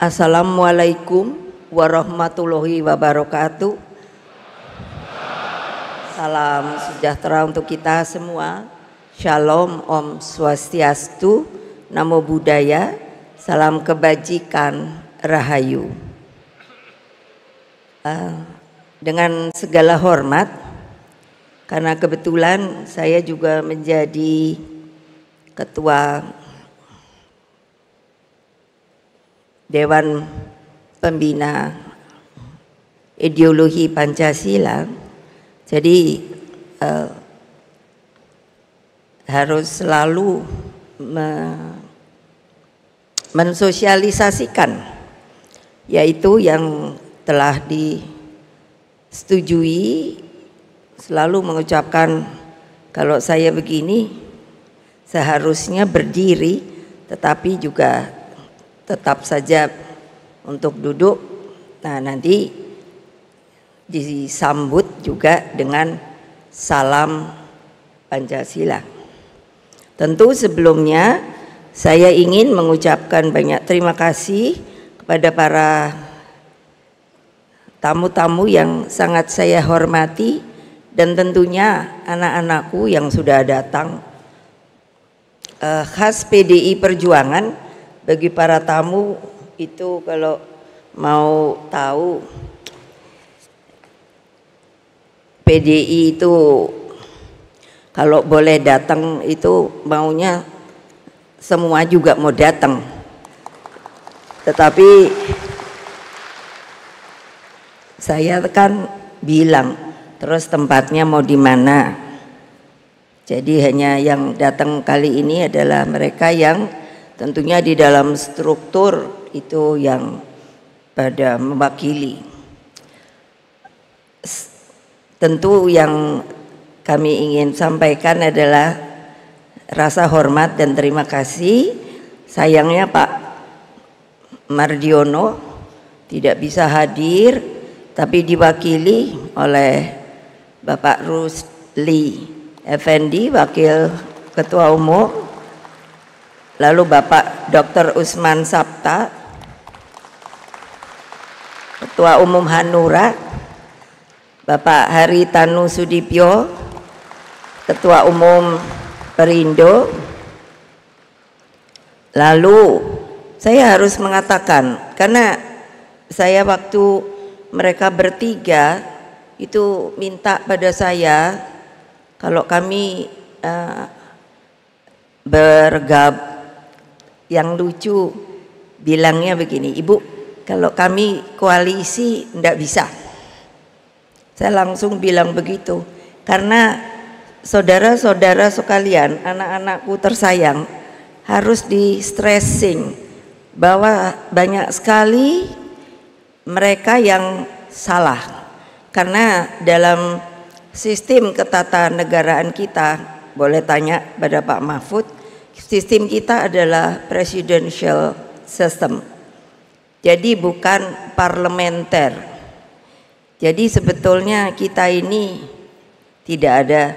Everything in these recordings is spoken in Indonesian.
Assalamualaikum warahmatullahi wabarakatuh. Salam sejahtera untuk kita semua. Shalom, Om Swastiastu, Namo Buddhaya, salam kebajikan, Rahayu. Dengan segala hormat, karena kebetulan saya juga menjadi Ketua Dewan Pembina Ideologi Pancasila, jadi harus selalu mensosialisasikan, yaitu yang telah disetujui, selalu mengucapkan kalau saya begini seharusnya berdiri, tetapi juga tetap saja untuk duduk. Nah, nanti disambut juga dengan salam Pancasila. Tentu sebelumnya saya ingin mengucapkan banyak terima kasih kepada para tamu-tamu yang sangat saya hormati, dan tentunya anak-anakku yang sudah datang. Khas PDI Perjuangan, bagi para tamu itu kalau mau tahu, PDI itu kalau boleh datang itu maunya semua juga mau datang, tetapi saya kan bilang terus tempatnya mau di mana. Jadi hanya yang datang kali ini adalah mereka yang tentunya di dalam struktur itu yang pada mewakili. Tentu yang kami ingin sampaikan adalah rasa hormat dan terima kasih. Sayangnya Pak Mardiono tidak bisa hadir, tapi diwakili oleh Bapak Rusli Effendi, Wakil Ketua Umum, lalu Bapak Dr. Usman Sabta, Ketua Umum Hanura, Bapak Haritanu Sudipyo, Ketua Umum Perindo. Lalu saya harus mengatakan, karena saya waktu mereka bertiga itu minta pada saya, kalau kami yang lucu bilangnya begini, Ibu, kalau kami koalisi enggak bisa. Saya langsung bilang begitu, karena saudara-saudara sekalian, anak-anakku tersayang, harus di stressing bahwa banyak sekali mereka yang salah. Karena dalam sistem ketatanegaraan kita, boleh tanya pada Pak Mahfud, sistem kita adalah presidential system, jadi bukan parlementer. Jadi sebetulnya kita ini tidak ada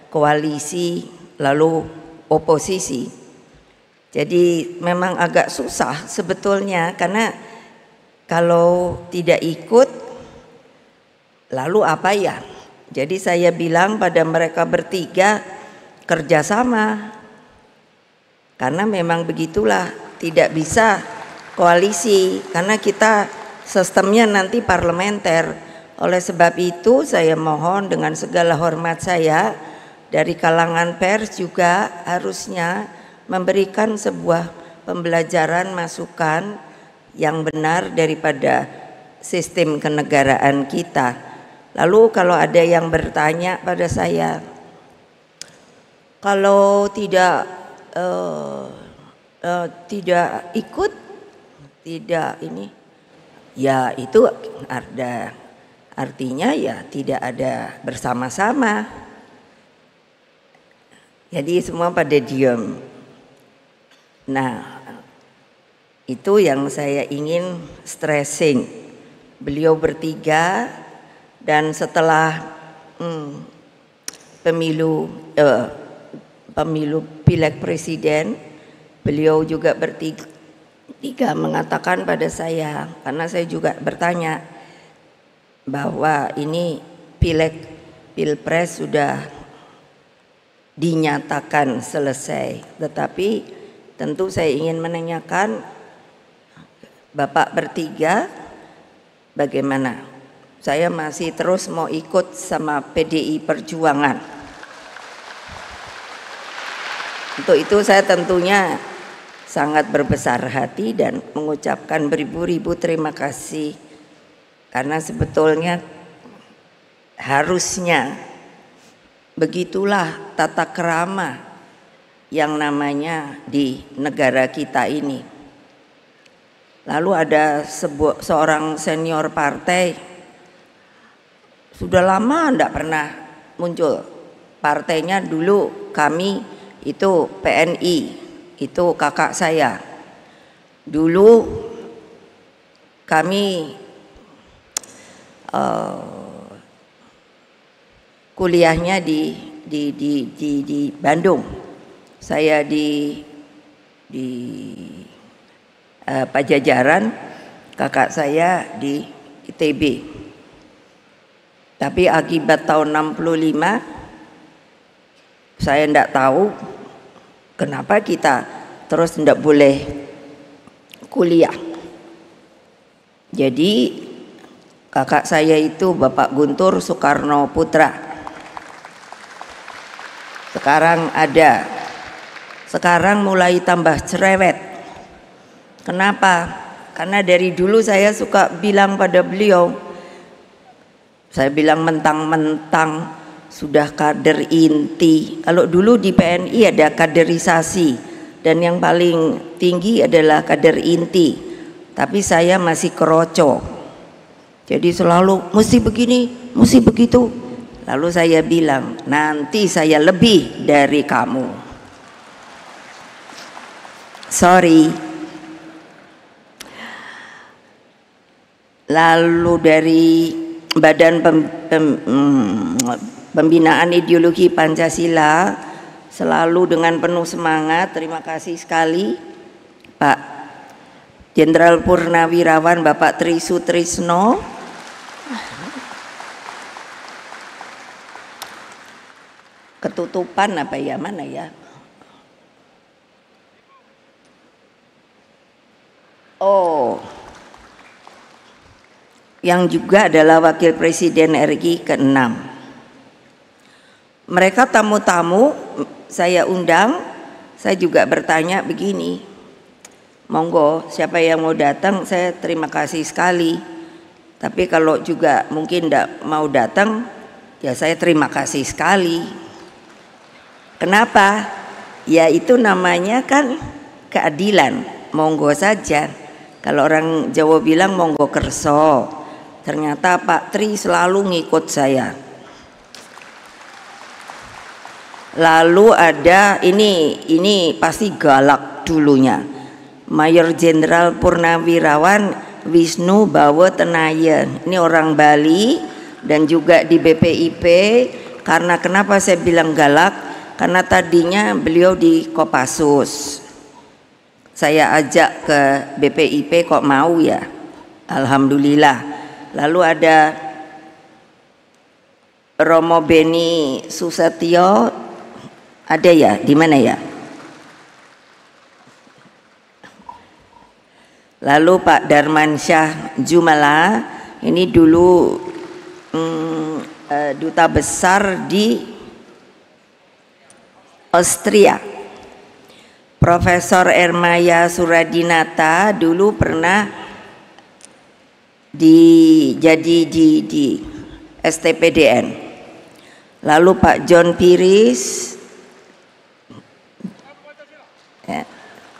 koalisi lalu oposisi. Jadi memang agak susah sebetulnya, karena kalau tidak ikut lalu apa ya? Jadi saya bilang pada mereka bertiga, kerjasama, karena memang begitulah, tidak bisa koalisi karena kita sistemnya nanti parlementer. Oleh sebab itu saya mohon dengan segala hormat saya, dari kalangan pers juga harusnya memberikan sebuah pembelajaran masukan yang benar daripada sistem kenegaraan kita. Lalu kalau ada yang bertanya pada saya, kalau tidak ikut, tidak ini, ya itu artinya ya tidak ada bersama-sama. Jadi semua pada diam. Nah, itu yang saya ingin stressing. Beliau bertiga, dan setelah pemilu pileg presiden, beliau juga bertiga Tiga mengatakan pada saya, karena saya juga bertanya bahwa ini pileg pilpres sudah dinyatakan selesai, tetapi tentu saya ingin menanyakan Bapak bertiga bagaimana? Saya masih terus mau ikut sama PDI Perjuangan. Untuk itu saya tentunya sangat berbesar hati dan mengucapkan beribu-ribu terima kasih, karena sebetulnya harusnya begitulah tata krama yang namanya di negara kita ini. Lalu ada seorang senior partai, sudah lama tidak pernah muncul. Partainya dulu kami itu PNI, itu kakak saya. Dulu kami kuliahnya di Bandung. Saya di Pajajaran, kakak saya di ITB. Tapi akibat tahun 65 saya tidak tahu kenapa kita terus tidak boleh kuliah. Jadi kakak saya itu Bapak Guntur Soekarno Putra. Sekarang mulai tambah cerewet. Kenapa? Karena dari dulu saya suka bilang pada beliau, saya bilang mentang-mentang sudah kader inti. Kalau dulu di PNI ada kaderisasi dan yang paling tinggi adalah kader inti, tapi saya masih keroco. Jadi selalu mesti begini, mesti begitu. Lalu saya bilang, nanti saya lebih dari kamu. Sorry. Lalu dari Badan Pembinaan Ideologi Pancasila selalu dengan penuh semangat. Terima kasih sekali Pak Jenderal Purnawirawan Bapak Tri Sutrisno. Ketutupan apa ya, mana ya? Oh, yang juga adalah Wakil Presiden RI ke-6. Mereka tamu-tamu saya undang, saya juga bertanya begini, monggo siapa yang mau datang, saya terima kasih sekali. Tapi kalau juga mungkin tidak mau datang, ya saya terima kasih sekali. Kenapa? Ya itu namanya kan keadilan, monggo saja. Kalau orang Jawa bilang monggo kerso. Ternyata Pak Tri selalu ngikut saya. Lalu ada ini pasti galak dulunya, Mayor Jenderal Purnawirawan Wisnu Bawo Tenayan. Ini orang Bali dan juga di BPIP. Karena kenapa saya bilang galak? Karena tadinya beliau di Kopassus. Saya ajak ke BPIP kok mau ya. Alhamdulillah. Lalu ada Romo Beni Susetio, ada ya? Di mana ya? Lalu Pak Darmansyah Jumala, ini dulu duta besar di Austria. Profesor Ermaya Suradinata dulu pernah jadi di STPDN. Lalu Pak John Piris, ya,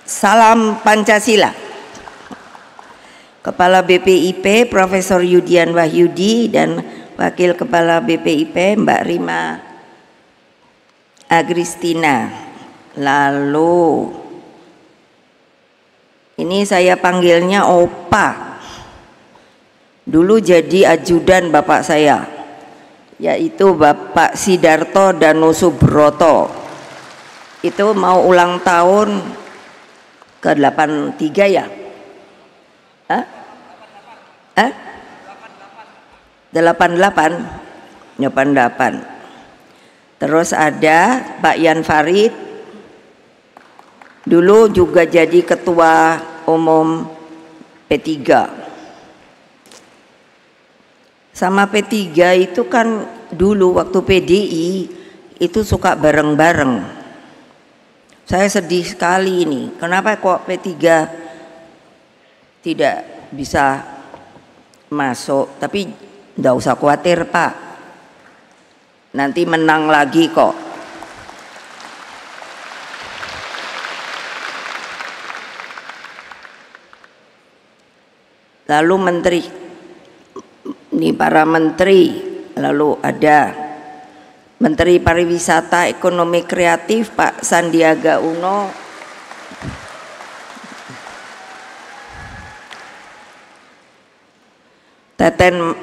salam Pancasila. Kepala BPIP Profesor Yudian Wahyudi dan Wakil Kepala BPIP Mbak Rima Agristina. Lalu ini saya panggilnya Opa. Dulu jadi ajudan bapak saya, yaitu Bapak Sidarto Danusubroto. Itu mau ulang tahun ke-83 ya, Hah? Hah? 88. Terus ada Pak Yan Farid, dulu juga jadi ketua umum P3. Sama P3 itu kan dulu waktu PDI itu suka bareng-bareng. Saya sedih sekali ini, kenapa kok P3 tidak bisa masuk? Tapi nggak usah khawatir Pak, nanti menang lagi kok. Lalu menteri, ini para menteri, lalu ada Menteri Pariwisata Ekonomi Kreatif Pak Sandiaga Uno, Teten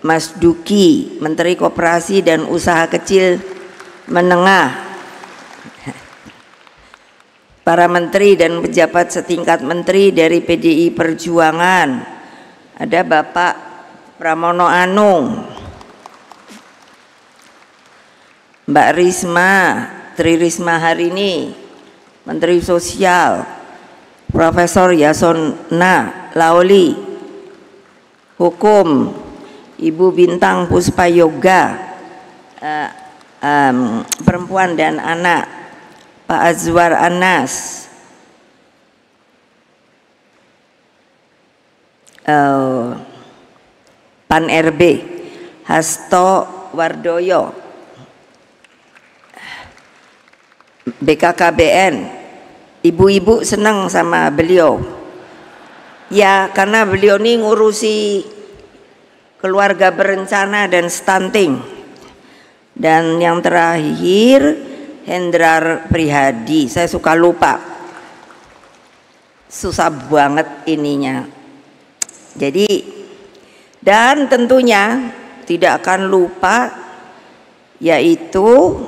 Mas Duki, Menteri Koperasi dan Usaha Kecil Menengah, para menteri dan pejabat setingkat menteri dari PDI Perjuangan, ada Bapak Pramono Anung, Mbak Risma, Tri Risma Harini, Menteri Sosial, Profesor Yasona Laoli, Hukum, Ibu Bintang Puspayoga, Perempuan dan Anak, Pak Azwar Anas, Pan RB, Hasto Wardoyo, BKKBN. Ibu-ibu senang sama beliau ya, karena beliau ini ngurusi keluarga berencana dan stunting. Dan yang terakhir Hendrar Prihadi, saya suka lupa, susah banget ininya. Jadi, dan tentunya tidak akan lupa, yaitu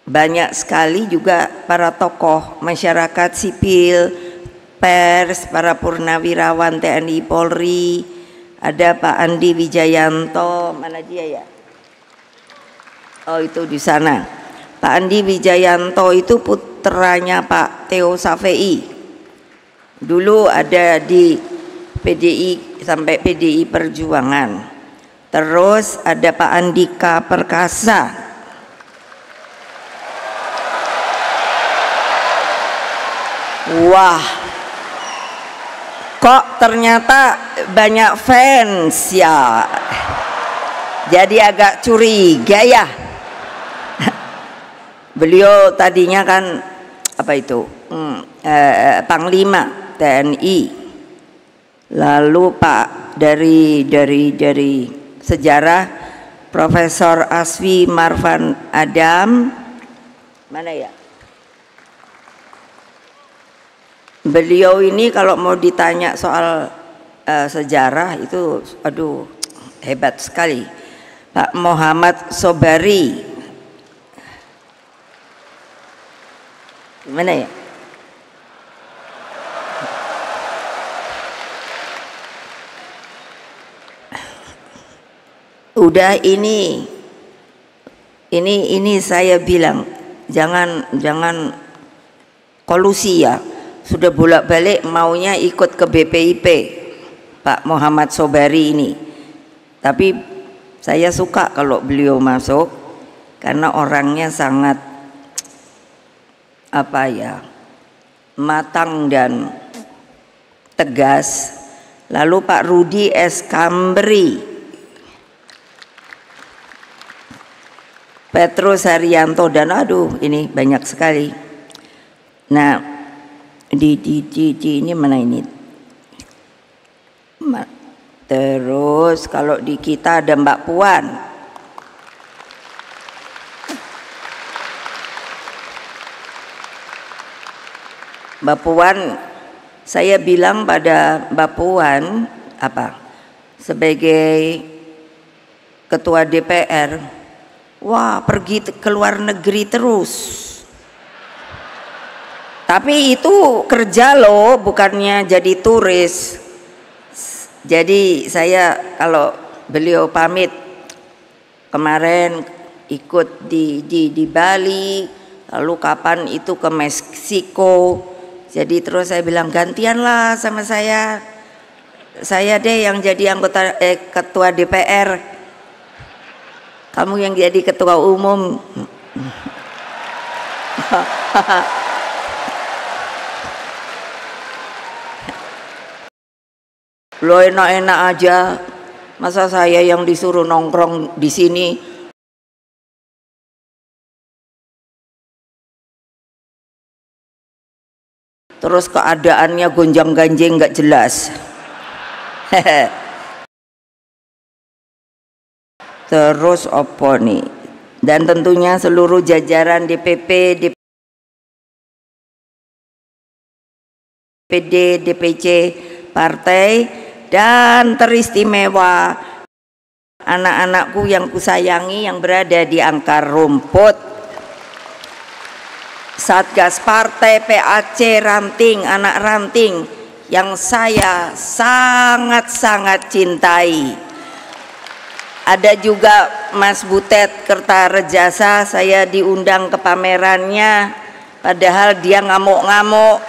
banyak sekali juga para tokoh masyarakat sipil, pers, para purnawirawan TNI Polri. Ada Pak Andi Wijayanto, mana dia ya? Oh itu di sana. Pak Andi Wijayanto itu putranya Pak Theo Safei. Dulu ada di PDI sampai PDI Perjuangan. Terus ada Pak Andika Perkasa. Wah, kok ternyata banyak fans ya, jadi agak curiga ya. Beliau tadinya kan apa itu Panglima TNI, lalu Pak dari sejarah Profesor Asfi Marvan Adam, mana ya? Beliau ini kalau mau ditanya soal sejarah itu, aduh hebat sekali. Pak Muhammad Sobari, mana ya? Udah ini saya bilang jangan kolusi ya. Sudah bolak-balik maunya ikut ke BPIP Pak Muhammad Sobari ini, tapi saya suka kalau beliau masuk karena orangnya sangat apa ya, matang dan tegas. Lalu Pak Rudi S. Kambri, Petrus Haryanto, dan aduh ini banyak sekali. Nah di ini mana ini? Terus kalau di kita ada Mbak Puan. Mbak Puan, saya bilang pada Mbak Puan apa? Sebagai ketua DPR, wah pergi ke luar negeri terus. Tapi itu kerja loh, bukannya jadi turis. Jadi saya kalau beliau pamit kemarin ikut di Bali, lalu kapan itu ke Meksiko. Jadi terus saya bilang gantianlah sama saya deh yang jadi anggota ketua DPR, kamu yang jadi ketua umum. Lo enak-enak aja, masa saya yang disuruh nongkrong di sini? Terus keadaannya gonjang-ganjing nggak jelas. Terus opo nih? Dan tentunya seluruh jajaran DPP, DPD, DPC partai, dan teristimewa anak-anakku yang kusayangi yang berada di akar rumput, Satgas Partai, PAC, ranting, anak ranting yang saya sangat-sangat cintai. Ada juga Mas Butet Kertarejasa, saya diundang ke pamerannya, padahal dia ngamuk-ngamuk.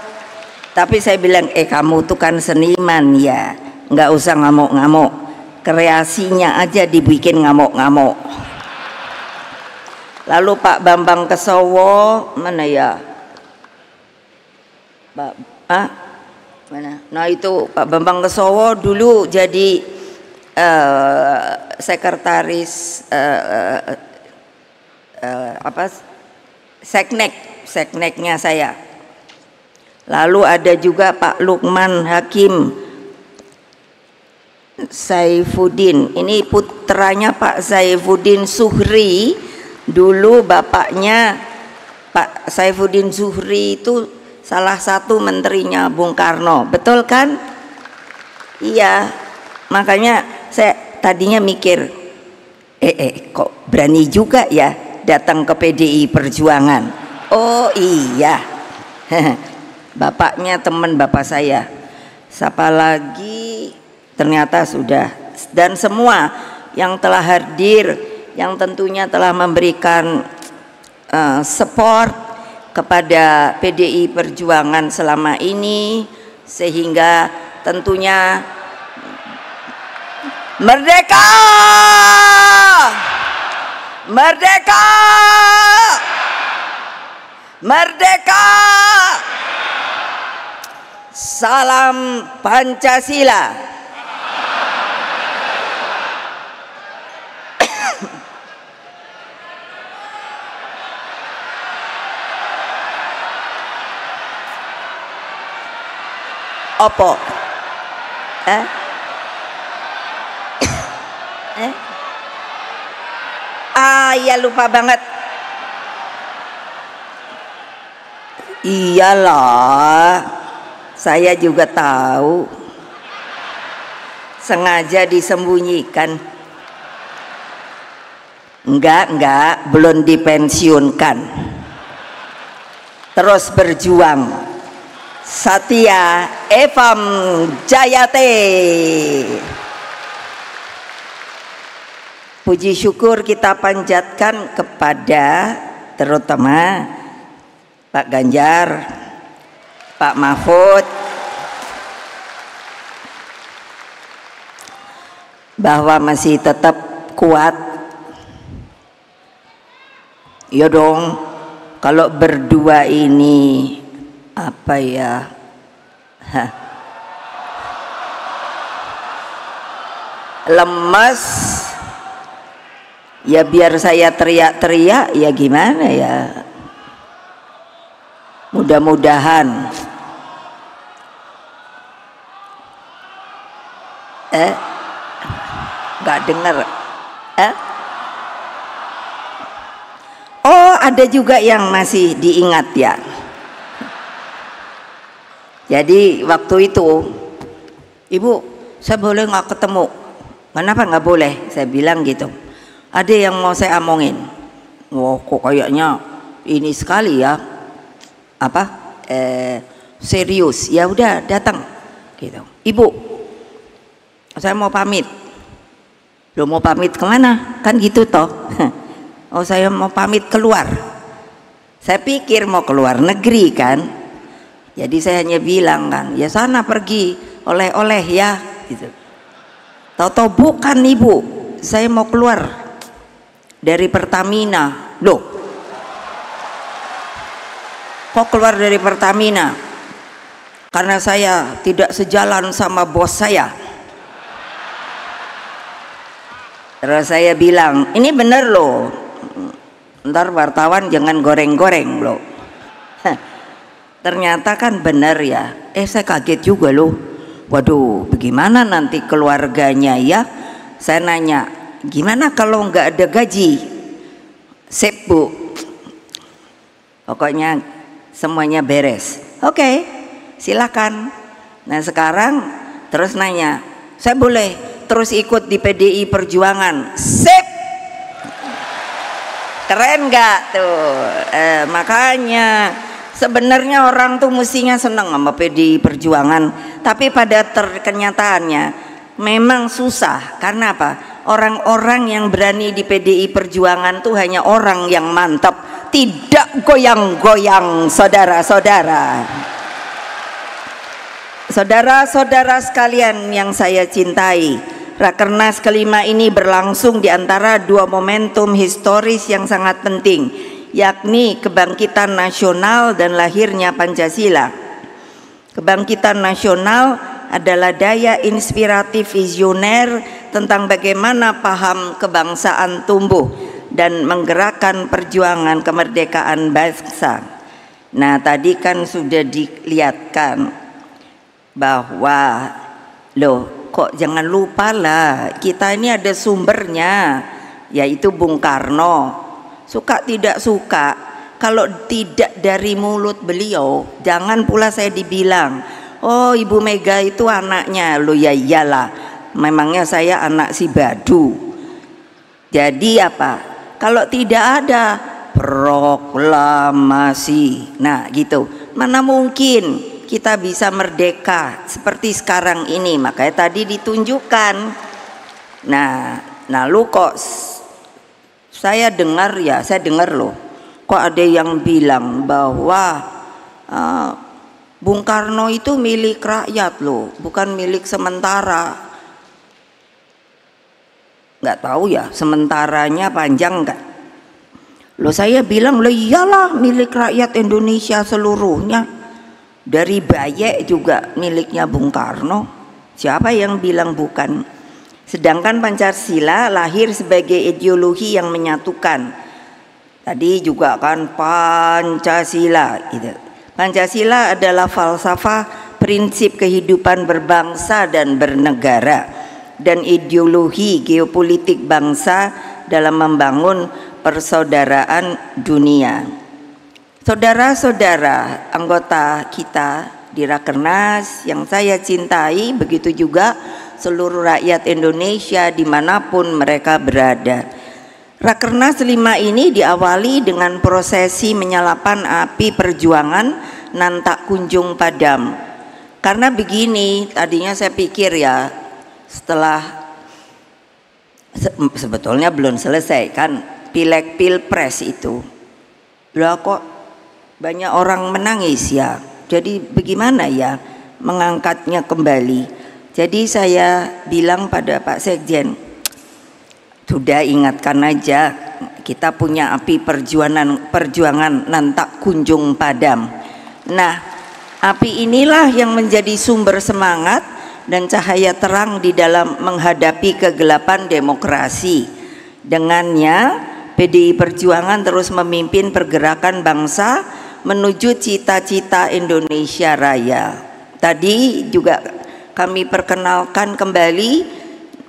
Tapi saya bilang, kamu tuh kan seniman ya, nggak usah ngamuk-ngamuk, kreasinya aja dibikin ngamuk-ngamuk. Lalu Pak Bambang Kesowo, mana ya? Mana? Nah itu Pak Bambang Kesowo dulu jadi sekretaris sekneknya saya. Lalu ada juga Pak Lukman Hakim Saifuddin, ini putranya Pak Saifuddin Zuhri. Dulu bapaknya Pak Saifuddin Zuhri itu salah satu menterinya Bung Karno, betul kan? Iya, makanya saya tadinya mikir, kok berani juga ya datang ke PDI Perjuangan. Oh iya, bapaknya teman bapak saya. Siapa lagi? Ternyata sudah. Dan semua yang telah hadir, yang tentunya telah memberikan support kepada PDI Perjuangan selama ini, sehingga tentunya merdeka, merdeka, merdeka, salam Pancasila. Opo? Ya lupa banget. Iyalah, saya juga tahu. Sengaja disembunyikan. Enggak, belum dipensiunkan. Terus berjuang. Satya Evam Jayate. Puji syukur kita panjatkan kepada terutama Pak Ganjar, Pak Mahfud, bahwa masih tetap kuat. Ya dong, kalau berdua ini apa ya, lemes ya, biar saya teriak-teriak ya gimana ya. Mudah-mudahan nggak dengar. Oh, ada juga yang masih diingat ya. Jadi waktu itu, Ibu, saya boleh nggak ketemu? Kenapa nggak boleh? Saya bilang gitu. Ada yang mau saya omongin. Wah, kok kayaknya ini sekali ya. Serius? Ya udah datang. Gitu. Ibu, saya mau pamit. Lo mau pamit kemana? Kan gitu toh. Oh saya mau pamit keluar. Saya pikir mau keluar negeri kan. Jadi saya hanya bilang kan, ya sana pergi oleh-oleh ya gitu. Tahu-tahu bukan ibu, saya mau keluar dari Pertamina. Loh, kok keluar dari Pertamina? Karena saya tidak sejalan sama bos saya. Terus saya bilang, ini bener loh, ntar wartawan jangan goreng-goreng loh. Ternyata kan bener ya. Saya kaget juga loh. Waduh, bagaimana nanti keluarganya ya? Saya nanya, gimana kalau nggak ada gaji? Sip bu, pokoknya semuanya beres. Oke, silakan. Nah sekarang terus nanya, saya boleh terus ikut di PDI Perjuangan? Sip. Keren nggak tuh? Makanya sebenarnya orang tuh mestinya senang sama PDI Perjuangan, tapi pada kenyataannya memang susah. Karena apa? Orang-orang yang berani di PDI Perjuangan tuh hanya orang yang mantap, tidak goyang-goyang, saudara-saudara. Saudara-saudara sekalian yang saya cintai, Rakernas kelima ini berlangsung di antara dua momentum historis yang sangat penting, yakni kebangkitan nasional dan lahirnya Pancasila. Kebangkitan nasional adalah daya inspiratif visioner tentang bagaimana paham kebangsaan tumbuh dan menggerakkan perjuangan kemerdekaan bangsa. Nah, tadi kan sudah dilihatkan bahwa loh, kok jangan lupa lah, kita ini ada sumbernya, yaitu Bung Karno. Suka tidak suka, kalau tidak dari mulut beliau, jangan pula saya dibilang, oh Ibu Mega itu anaknya. Loh ya iyalah, memangnya saya anak si Badu. Jadi apa? Kalau tidak ada proklamasi, nah gitu, mana mungkin kita bisa merdeka seperti sekarang ini. Makanya tadi ditunjukkan. Nah lu kok saya dengar loh, kok ada yang bilang bahwa Bung Karno itu milik rakyat loh, bukan milik sementara. Nggak tahu ya sementaranya panjang nggak? Loh saya bilang, loh iyalah milik rakyat Indonesia seluruhnya. Dari Bayek juga miliknya Bung Karno. Siapa yang bilang bukan? Sedangkan Pancasila lahir sebagai ideologi yang menyatukan. Tadi juga kan Pancasila gitu. Pancasila adalah falsafah prinsip kehidupan berbangsa dan bernegara, dan ideologi geopolitik bangsa dalam membangun persaudaraan dunia. Saudara-saudara anggota kita di Rakernas yang saya cintai, begitu juga seluruh rakyat Indonesia dimanapun mereka berada. Rakernas 5 ini diawali dengan prosesi menyalakan api perjuangan nan tak kunjung padam. Karena begini, tadinya saya pikir ya, setelah sebetulnya belum selesai kan pileg pilpres itu, lah kok banyak orang menangis ya. Jadi bagaimana ya mengangkatnya kembali? Jadi saya bilang pada Pak Sekjen, sudah ingatkan aja, kita punya api perjuangan nan tak kunjung padam. Nah, api inilah yang menjadi sumber semangat dan cahaya terang di dalam menghadapi kegelapan demokrasi. Dengannya PDI Perjuangan terus memimpin pergerakan bangsa menuju cita-cita Indonesia Raya. Tadi juga kami perkenalkan kembali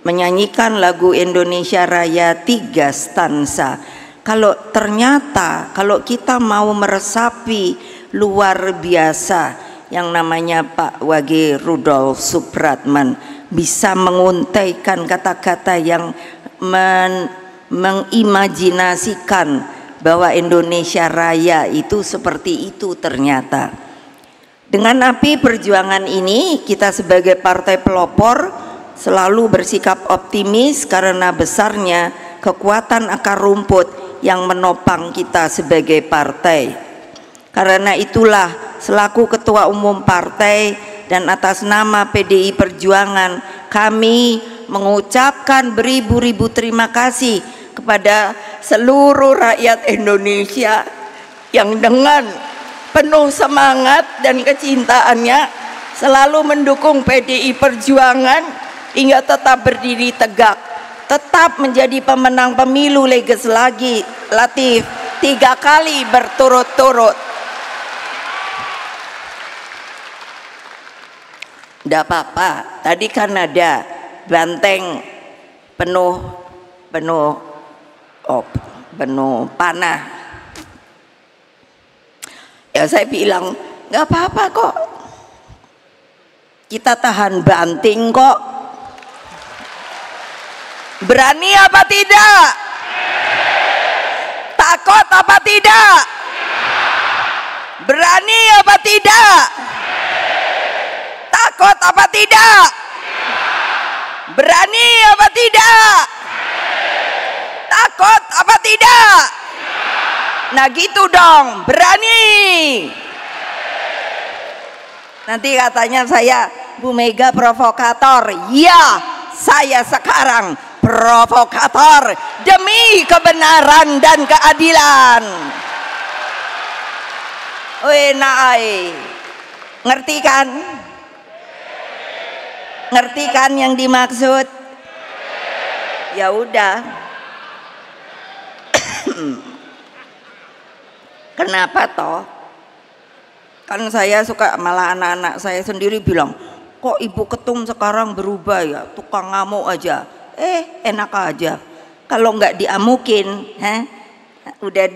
menyanyikan lagu Indonesia Raya 3 stansa. Kalau ternyata kalau kita mau meresapi luar biasa yang namanya Pak Wage Rudolf Supratman, bisa menguntaikan kata-kata yang mengimajinasikan bahwa Indonesia Raya itu seperti itu ternyata. Dengan api perjuangan ini kita sebagai partai pelopor selalu bersikap optimis karena besarnya kekuatan akar rumput yang menopang kita sebagai partai. Karena itulah selaku Ketua Umum Partai dan atas nama PDI Perjuangan, kami mengucapkan beribu-ribu terima kasih kepada seluruh rakyat Indonesia yang dengan penuh semangat dan kecintaannya selalu mendukung PDI Perjuangan hingga tetap berdiri tegak, tetap menjadi pemenang pemilu legislatif 3 kali berturut-turut. Tidak apa-apa, tadi kan ada banteng penuh panah. Ya saya bilang nggak apa-apa kok, kita tahan banting kok. Berani apa tidak? Takut apa tidak? Berani apa tidak? Takut apa tidak? Berani apa tidak? Takut apa tidak? Nah gitu dong, berani. Nanti katanya saya Bu Mega provokator. Ya, saya sekarang provokator demi kebenaran dan keadilan. Naai, ngerti kan? Ngerti kan yang dimaksud? Ya udah. Kenapa toh? Kan saya suka, malah anak-anak saya sendiri bilang, kok Ibu Ketum sekarang berubah ya, tukang ngamuk aja. Enak aja. Kalau nggak diamukin, udah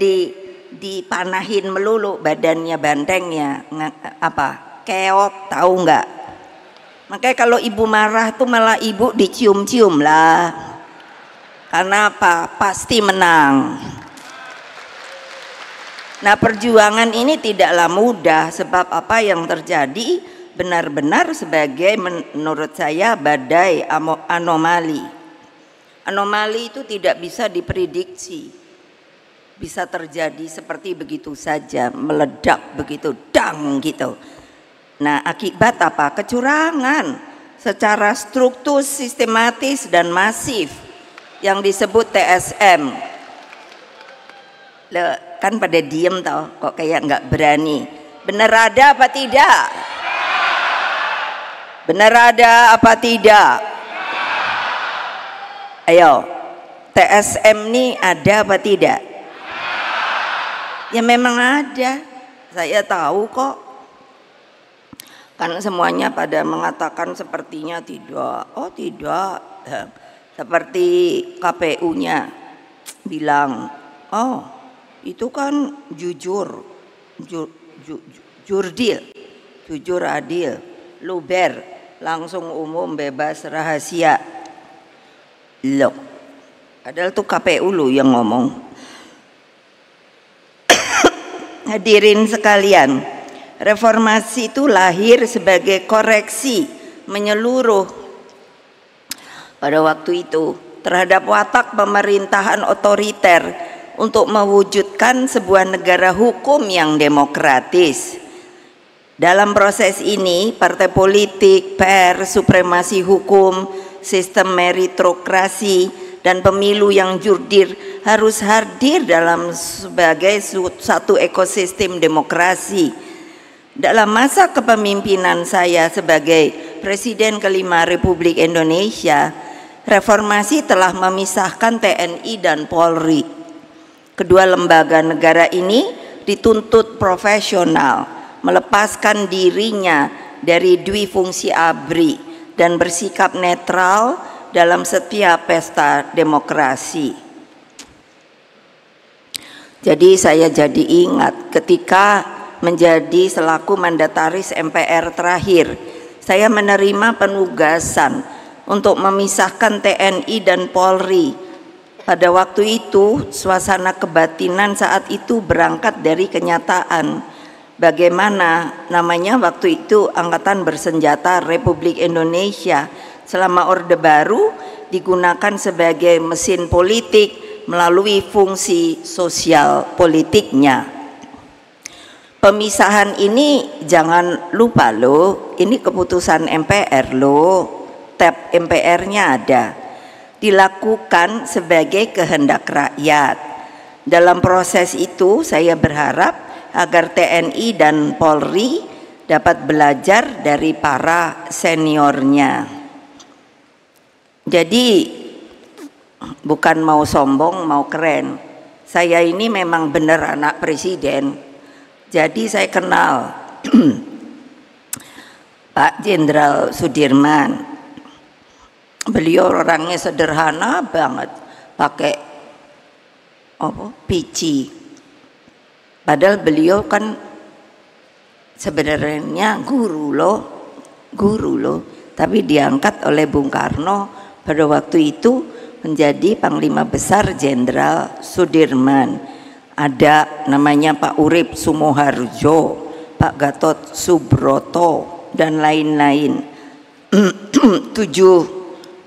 dipanahin melulu badannya, bantengnya, keok, tahu nggak? Makanya kalau Ibu marah tuh malah Ibu dicium-cium lah. Karena apa? Pasti menang. Nah perjuangan ini tidaklah mudah, sebab apa yang terjadi benar-benar sebagai menurut saya badai anomali. Anomali itu tidak bisa diprediksi, bisa terjadi seperti begitu saja, meledak begitu, dang gitu. Nah akibat apa? Kecurangan secara struktur, sistematis dan masif yang disebut TSM. Kan pada diem tau, kok kayak nggak berani. Bener ada apa tidak? Bener ada apa tidak? Ayo, TSM ini ada apa tidak? Ya memang ada, saya tahu kok. Kan semuanya pada mengatakan sepertinya tidak. Oh tidak, seperti KPU-nya bilang, oh itu kan jujur, jurdil, jujur adil, luber, langsung umum, bebas, rahasia. Loh, padahal tuh KPU lu yang ngomong. Hadirin sekalian, reformasi itu lahir sebagai koreksi menyeluruh pada waktu itu terhadap watak pemerintahan otoriter untuk mewujudkan sebuah negara hukum yang demokratis. Dalam proses ini, partai politik, pers, supremasi hukum, sistem meritokrasi, dan pemilu yang jurdil harus hadir dalam sebagai satu ekosistem demokrasi. Dalam masa kepemimpinan saya sebagai Presiden kelima Republik Indonesia, reformasi telah memisahkan TNI dan Polri. Kedua lembaga negara ini dituntut profesional, melepaskan dirinya dari dwi fungsi ABRI dan bersikap netral dalam setiap pesta demokrasi. Jadi saya jadi ingat ketika menjadi selaku mandataris MPR terakhir, saya menerima penugasan untuk memisahkan TNI dan Polri. Pada waktu itu suasana kebatinan saat itu berangkat dari kenyataan bagaimana namanya waktu itu Angkatan Bersenjata Republik Indonesia selama Orde Baru digunakan sebagai mesin politik melalui fungsi sosial politiknya. Pemisahan ini jangan lupa loh, ini keputusan MPR loh, tab MPR-nya ada, dilakukan sebagai kehendak rakyat. Dalam proses itu saya berharap agar TNI dan Polri dapat belajar dari para seniornya. Jadi bukan mau sombong, mau keren. Saya ini memang benar anak presiden. Jadi saya kenal Pak Jenderal Sudirman. Beliau orangnya sederhana banget, pakai pici. Padahal beliau kan sebenarnya guru loh, tapi diangkat oleh Bung Karno pada waktu itu menjadi Panglima Besar Jenderal Sudirman. Ada namanya Pak Urip Sumoharjo, Pak Gatot Subroto, dan lain-lain. 7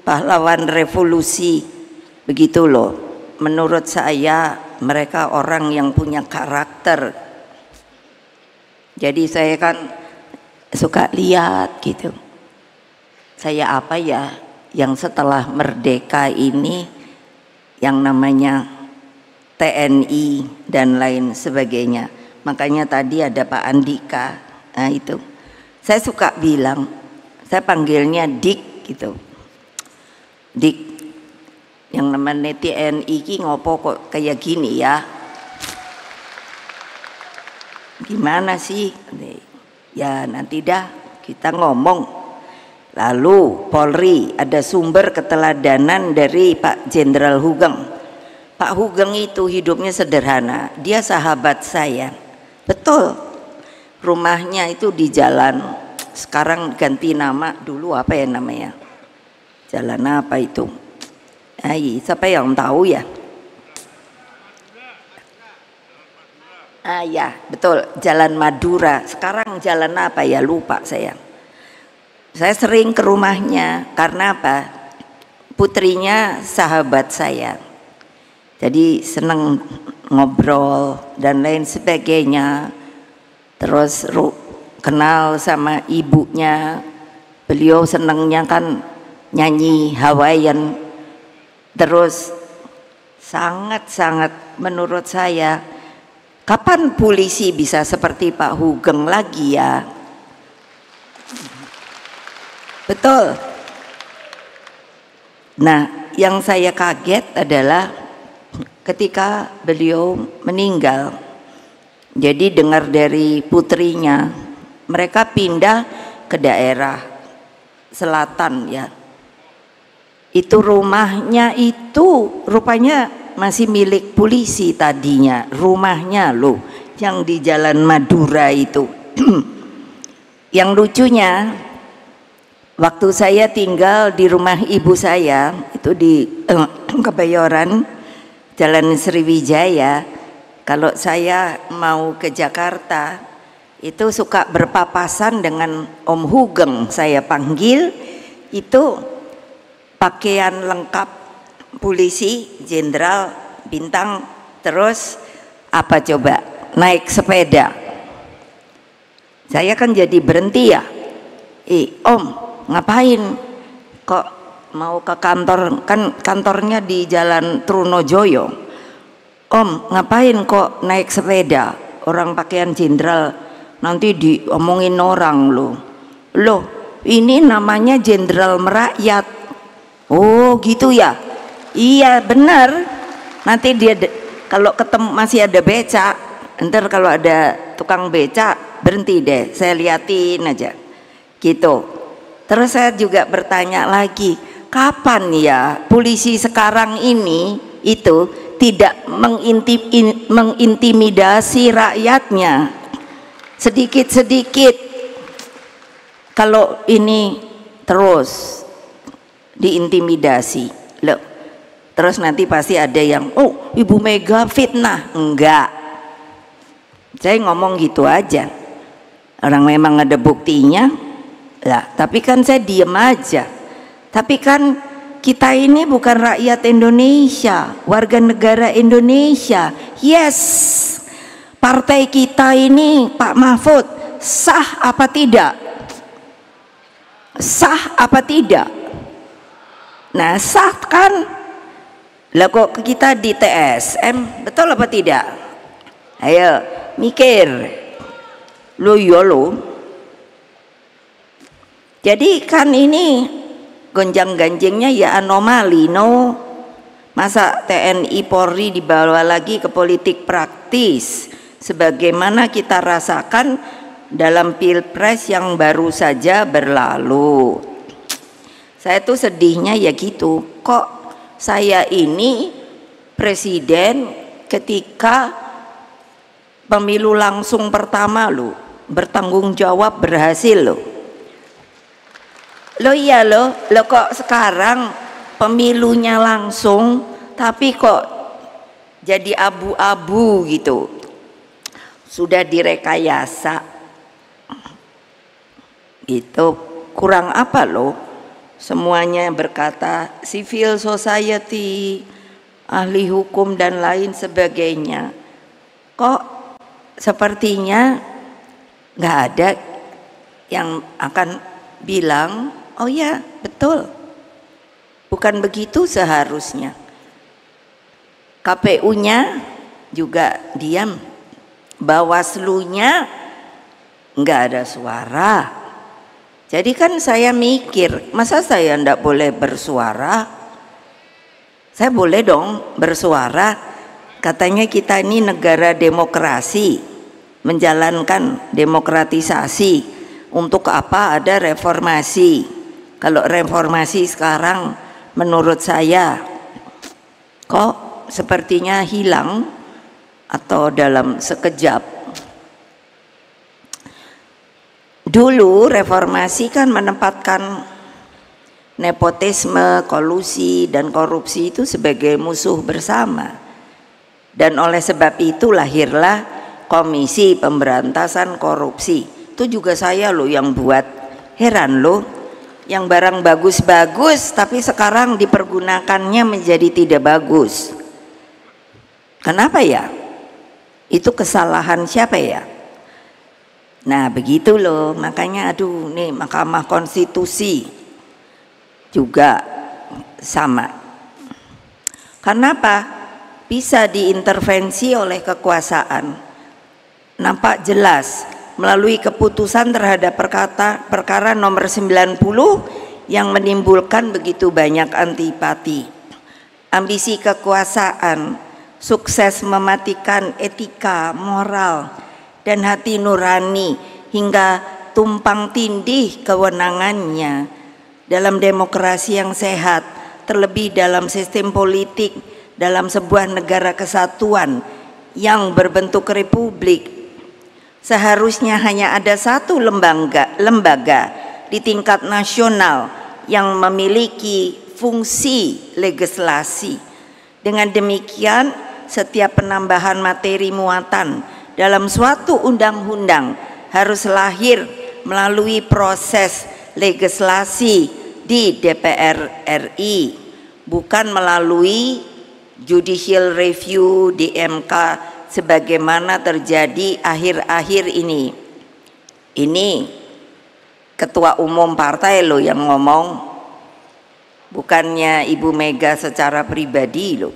pahlawan revolusi, begitu loh. Menurut saya mereka orang yang punya karakter. Jadi saya kan suka lihat gitu. Saya apa ya yang setelah merdeka ini yang namanya TNI dan lain sebagainya. Makanya tadi ada Pak Andika. Nah itu saya suka bilang, saya panggilnya Dik gitu. Dik, yang namanya TNI ki ngopo kok kayak gini ya? Gimana sih? Ya nanti dah kita ngomong. Lalu Polri ada sumber keteladanan dari Pak Jenderal Hugeng. Pak Hugeng itu hidupnya sederhana, dia sahabat saya. Betul, rumahnya itu di jalan, sekarang ganti nama, dulu apa ya namanya? Jalan apa itu? Siapa yang tahu ya? Ya betul, Jalan Madura. Sekarang jalan apa ya, lupa saya. Saya sering ke rumahnya karena apa? Putrinya sahabat saya. Jadi seneng ngobrol dan lain sebagainya. Terus kenal sama ibunya. Beliau senengnya kan nyanyi Hawaiian. Terus sangat-sangat menurut saya, kapan polisi bisa seperti Pak Hugeng lagi ya? Betul. Nah, yang saya kaget adalah ketika beliau meninggal. Jadi dengar dari putrinya, mereka pindah ke daerah selatan ya. Itu rumahnya itu rupanya masih milik polisi tadinya, rumahnya loh, yang di Jalan Madura itu. Yang lucunya, waktu saya tinggal di rumah ibu saya itu di Kebayoran, Jalan Sriwijaya, kalau saya mau ke Jakarta itu suka berpapasan dengan Om Hugeng, saya panggil, itu pakaian lengkap polisi, jenderal, bintang, terus apa coba, naik sepeda. Saya kan jadi berhenti ya, Om ngapain kok mau ke kantor, kan kantornya di Jalan Trunojoyo. Om ngapain kok naik sepeda, orang pakaian jenderal nanti diomongin orang loh. Ini namanya jenderal merakyat. Oh gitu ya, iya benar. Nanti dia kalau ketemu masih ada becak, ntar kalau ada tukang becak berhenti deh, saya liatin aja gitu. Terus saya juga bertanya lagi, kapan ya polisi sekarang ini itu tidak mengintimidasi rakyatnya sedikit-sedikit. Kalau ini terus diintimidasi loh, terus nanti pasti ada yang Ibu Mega fitnah. Enggak, saya ngomong gitu aja, orang memang ada buktinya lah, tapi kan saya diem aja. Tapi kan kita ini bukan rakyat Indonesia, warga negara Indonesia. Yes, partai kita ini Pak Mahfud sah apa tidak? Sah apa tidak? Nah, sah kan? Lah kok kita di TSM, betul apa tidak? Ayo mikir. Lo ya lo. Jadi kan ini gonjang-ganjingnya ya anomali, no? Masa TNI Polri dibawa lagi ke politik praktis sebagaimana kita rasakan dalam Pilpres yang baru saja berlalu. Saya tuh sedihnya ya gitu, kok saya ini presiden ketika pemilu langsung pertama lo bertanggung jawab berhasil lo. Lo iya lo kok sekarang pemilunya langsung tapi kok jadi abu-abu gitu, sudah direkayasa gitu. Kurang apa lo? Semuanya berkata civil society, ahli hukum dan lain sebagainya. Kok sepertinya nggak ada yang akan bilang oh ya betul, bukan begitu seharusnya. KPU-nya juga diam, Bawaslu-nya nggak ada suara. Jadi kan saya mikir, masa saya ndak boleh bersuara? Saya boleh dong bersuara. Katanya kita ini negara demokrasi, menjalankan demokratisasi. Untuk apa ada reformasi? Kalau reformasi sekarang menurut saya kok sepertinya hilang atau dalam sekejap. Dulu reformasi kan menempatkan nepotisme, kolusi dan korupsi itu sebagai musuh bersama. Dan oleh sebab itu lahirlah Komisi Pemberantasan Korupsi. Itu juga saya loh yang buat. Heran loh, yang barang bagus-bagus tapi sekarang dipergunakannya menjadi tidak bagus. Kenapa ya? Itu kesalahan siapa ya? Nah begitu loh, makanya aduh nih Mahkamah Konstitusi juga sama. Kenapa? Bisa diintervensi oleh kekuasaan. Nampak jelas melalui keputusan terhadap perkara nomor 90 yang menimbulkan begitu banyak antipati. Ambisi kekuasaan, sukses mematikan etika, moral, dan hati nurani hingga tumpang tindih kewenangannya dalam demokrasi yang sehat, terlebih dalam sistem politik dalam sebuah negara kesatuan yang berbentuk republik. Seharusnya hanya ada satu lembaga di tingkat nasional yang memiliki fungsi legislasi. Dengan demikian, setiap penambahan materi muatan dalam suatu undang-undang harus lahir melalui proses legislasi di DPR RI, bukan melalui judicial review di MK sebagaimana terjadi akhir-akhir ini. Ini ketua umum partai loh yang ngomong, bukannya Ibu Mega secara pribadi loh.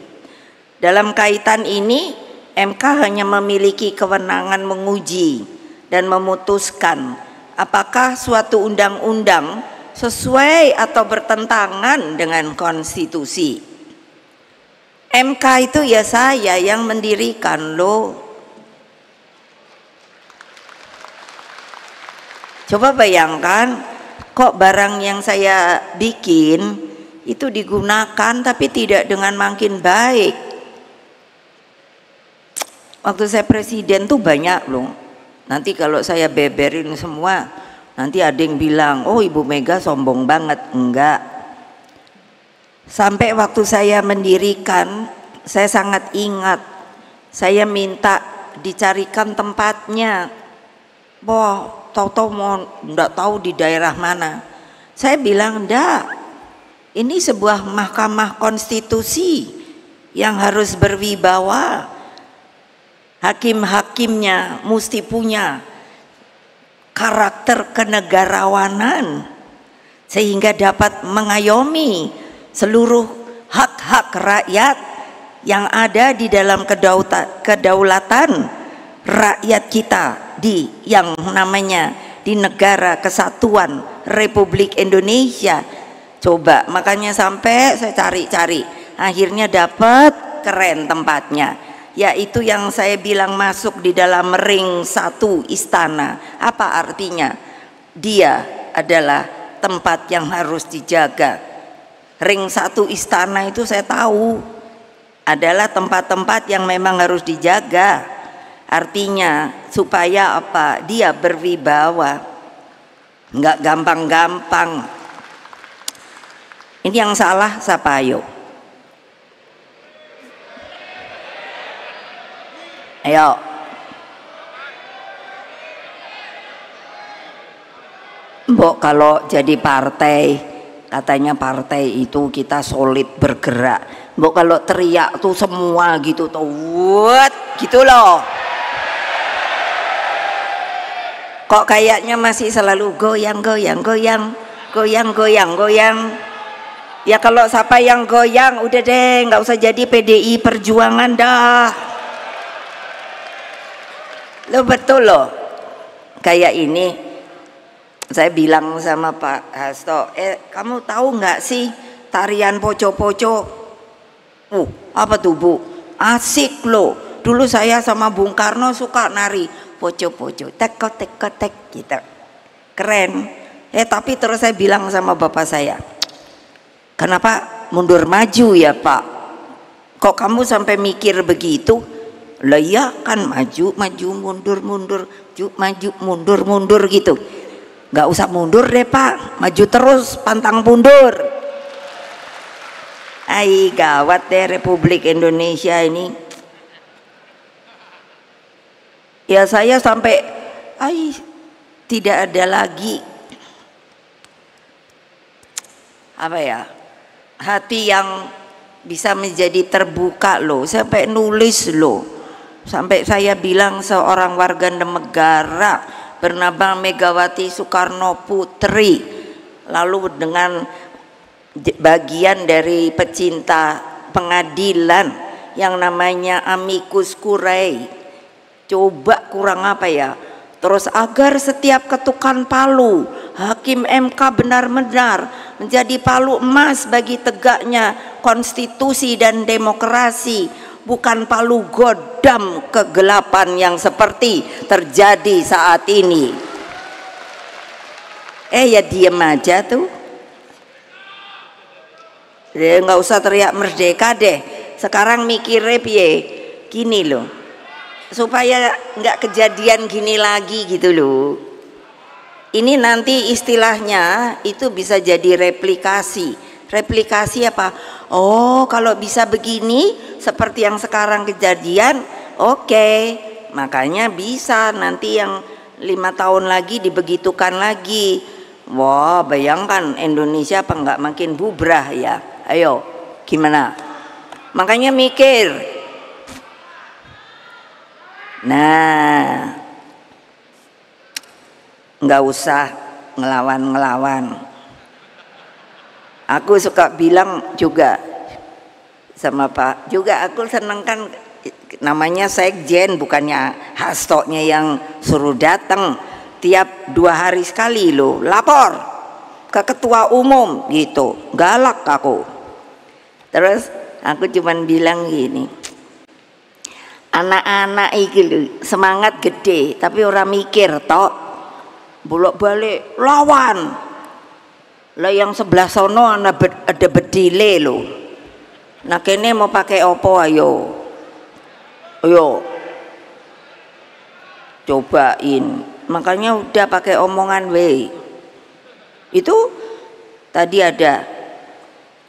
Dalam kaitan ini MK hanya memiliki kewenangan menguji dan memutuskan apakah suatu undang-undang sesuai atau bertentangan dengan konstitusi. MK itu ya saya yang mendirikan loh. Coba bayangkan, kok barang yang saya bikin itu digunakan tapi tidak dengan makin baik. Waktu saya presiden tuh banyak loh. Nanti kalau saya beberin semua, nanti ada yang bilang, oh Ibu Mega sombong banget. Enggak. Sampai waktu saya mendirikan, saya sangat ingat, saya minta dicarikan tempatnya. Wah, tahu-tahu mau enggak tahu di daerah mana. Saya bilang enggak, Ini sebuah mahkamah konstitusi yang harus berwibawa. Hakim-hakimnya mesti punya karakter kenegarawanan sehingga dapat mengayomi seluruh hak-hak rakyat yang ada di dalam kedaulatan rakyat kita di yang namanya di negara kesatuan Republik Indonesia. Coba, makanya sampai saya cari-cari, akhirnya dapat keren tempatnya, yaitu yang saya bilang masuk di dalam ring 1 istana. Apa artinya? Dia adalah tempat yang harus dijaga. Ring 1 istana itu saya tahu adalah tempat-tempat yang memang harus dijaga. Artinya supaya apa? Dia berwibawa, nggak gampang-gampang. Ini yang salah siapa ayo? Ayo. Mbok kalau jadi partai, katanya partai itu kita solid bergerak. Mbok kalau teriak tuh semua gitu tuh, what gitu loh. Kok kayaknya masih selalu goyang. Ya kalau siapa yang goyang udah deh, nggak usah jadi PDI Perjuangan dah. Lo betul loh. Kayak ini saya bilang sama Pak Hasto, kamu tahu nggak sih tarian poco-poco? Apa tuh Bu? Asik loh. Dulu saya sama Bung Karno suka nari poco-poco, teko gitu, keren. Tapi terus saya bilang sama bapak saya, kenapa mundur maju ya Pak? Kok kamu sampai mikir begitu? Lah ya kan maju mundur maju mundur gitu. Nggak usah mundur deh Pak, maju terus pantang mundur. Gawat deh Republik Indonesia ini. Ya saya sampai tidak ada lagi apa ya, hati yang bisa menjadi terbuka loh. Sampai nulis loh, sampai saya bilang seorang warga negara bernama Megawati Soekarno Putri, lalu dengan bagian dari pecinta pengadilan yang namanya amicus curiae, coba kurang apa ya, terus agar setiap ketukan palu hakim MK benar-benar menjadi palu emas bagi tegaknya konstitusi dan demokrasi, bukan palu godam kegelapan yang seperti terjadi saat ini. Ya diem aja tuh, nggak usah teriak merdeka deh. Sekarang mikirnya piye gini loh, supaya nggak kejadian gini lagi gitu loh. Ini nanti istilahnya itu bisa jadi replikasi apa? Kalau bisa begini seperti yang sekarang kejadian, oke. Makanya bisa nanti yang 5 tahun lagi dibegitukan lagi. Wah, bayangkan Indonesia apa nggak makin bubrah ya? Ayo gimana? Makanya mikir. Nah, nggak usah ngelawan. Aku suka bilang juga sama Pak, juga aku seneng kan namanya sekjen, bukannya Hastonya yang suruh datang tiap 2 hari sekali loh, lapor ke ketua umum gitu, galak aku. Terus aku cuman bilang gini, anak-anak iki lho semangat gede tapi orang mikir tok, bolak-balik lawan. Lah yang sebelah sono ada bedile lho. Nah kene mau pakai opo ayo cobain. Makanya udah pakai omongan we. Itu tadi ada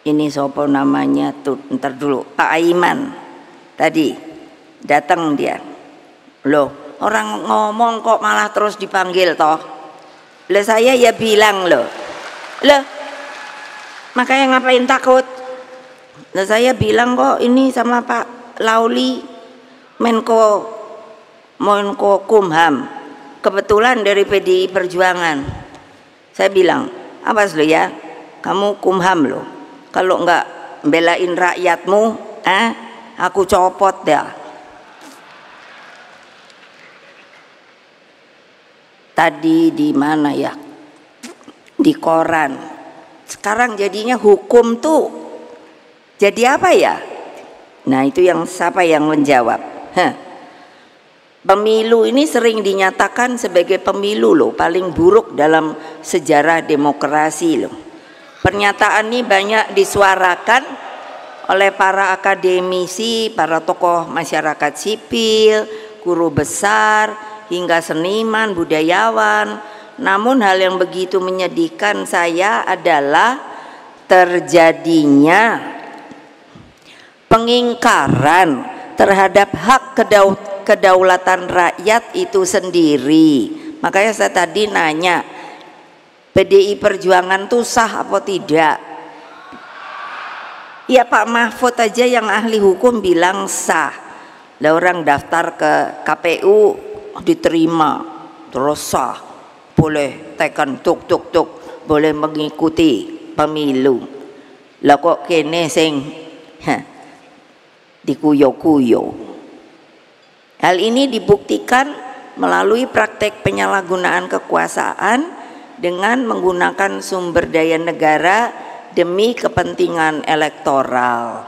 ini sopo namanya tuh, ntar dulu, Pak Aiman tadi datang dia. Loh, orang ngomong kok malah terus dipanggil toh. Lah saya ya bilang loh, makanya ngapain takut? Nah, saya bilang kok ini sama Pak Lauli, Menko Kumham, kebetulan dari PDI Perjuangan. Saya bilang, awas lo ya, kamu Kumham lo, kalau enggak belain rakyatmu, aku copot dah. Tadi di mana ya? Di koran. Sekarang jadinya hukum tuh jadi apa ya? Nah, itu yang siapa yang menjawab? Pemilu ini sering dinyatakan sebagai pemilu loh paling buruk dalam sejarah demokrasi loh. Pernyataan ini banyak disuarakan oleh para akademisi, para tokoh masyarakat sipil, guru besar, hingga seniman, budayawan. Namun hal yang begitu menyedihkan saya adalah terjadinya pengingkaran terhadap hak kedaulatan rakyat itu sendiri. Makanya saya tadi nanya, PDI Perjuangan itu sah apa tidak? Ya Pak Mahfud aja yang ahli hukum bilang sah. Lah orang daftar ke KPU diterima terus sah, boleh tekan tuk, boleh mengikuti pemilu. Lah kok kene sing dikuyo-kuyo. Hal ini dibuktikan melalui praktek penyalahgunaan kekuasaan dengan menggunakan sumber daya negara demi kepentingan elektoral.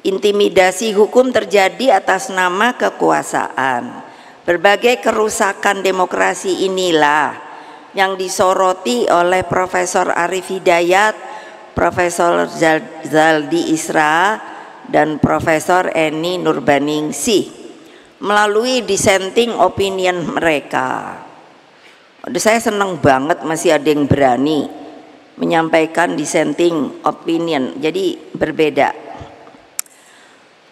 Intimidasi hukum terjadi atas nama kekuasaan. Berbagai kerusakan demokrasi inilah yang disoroti oleh Profesor Arif Hidayat, Profesor Zaldi Isra, dan Profesor Eni Nurbaningsih melalui dissenting opinion mereka. Saya senang banget masih ada yang berani menyampaikan dissenting opinion, jadi berbeda.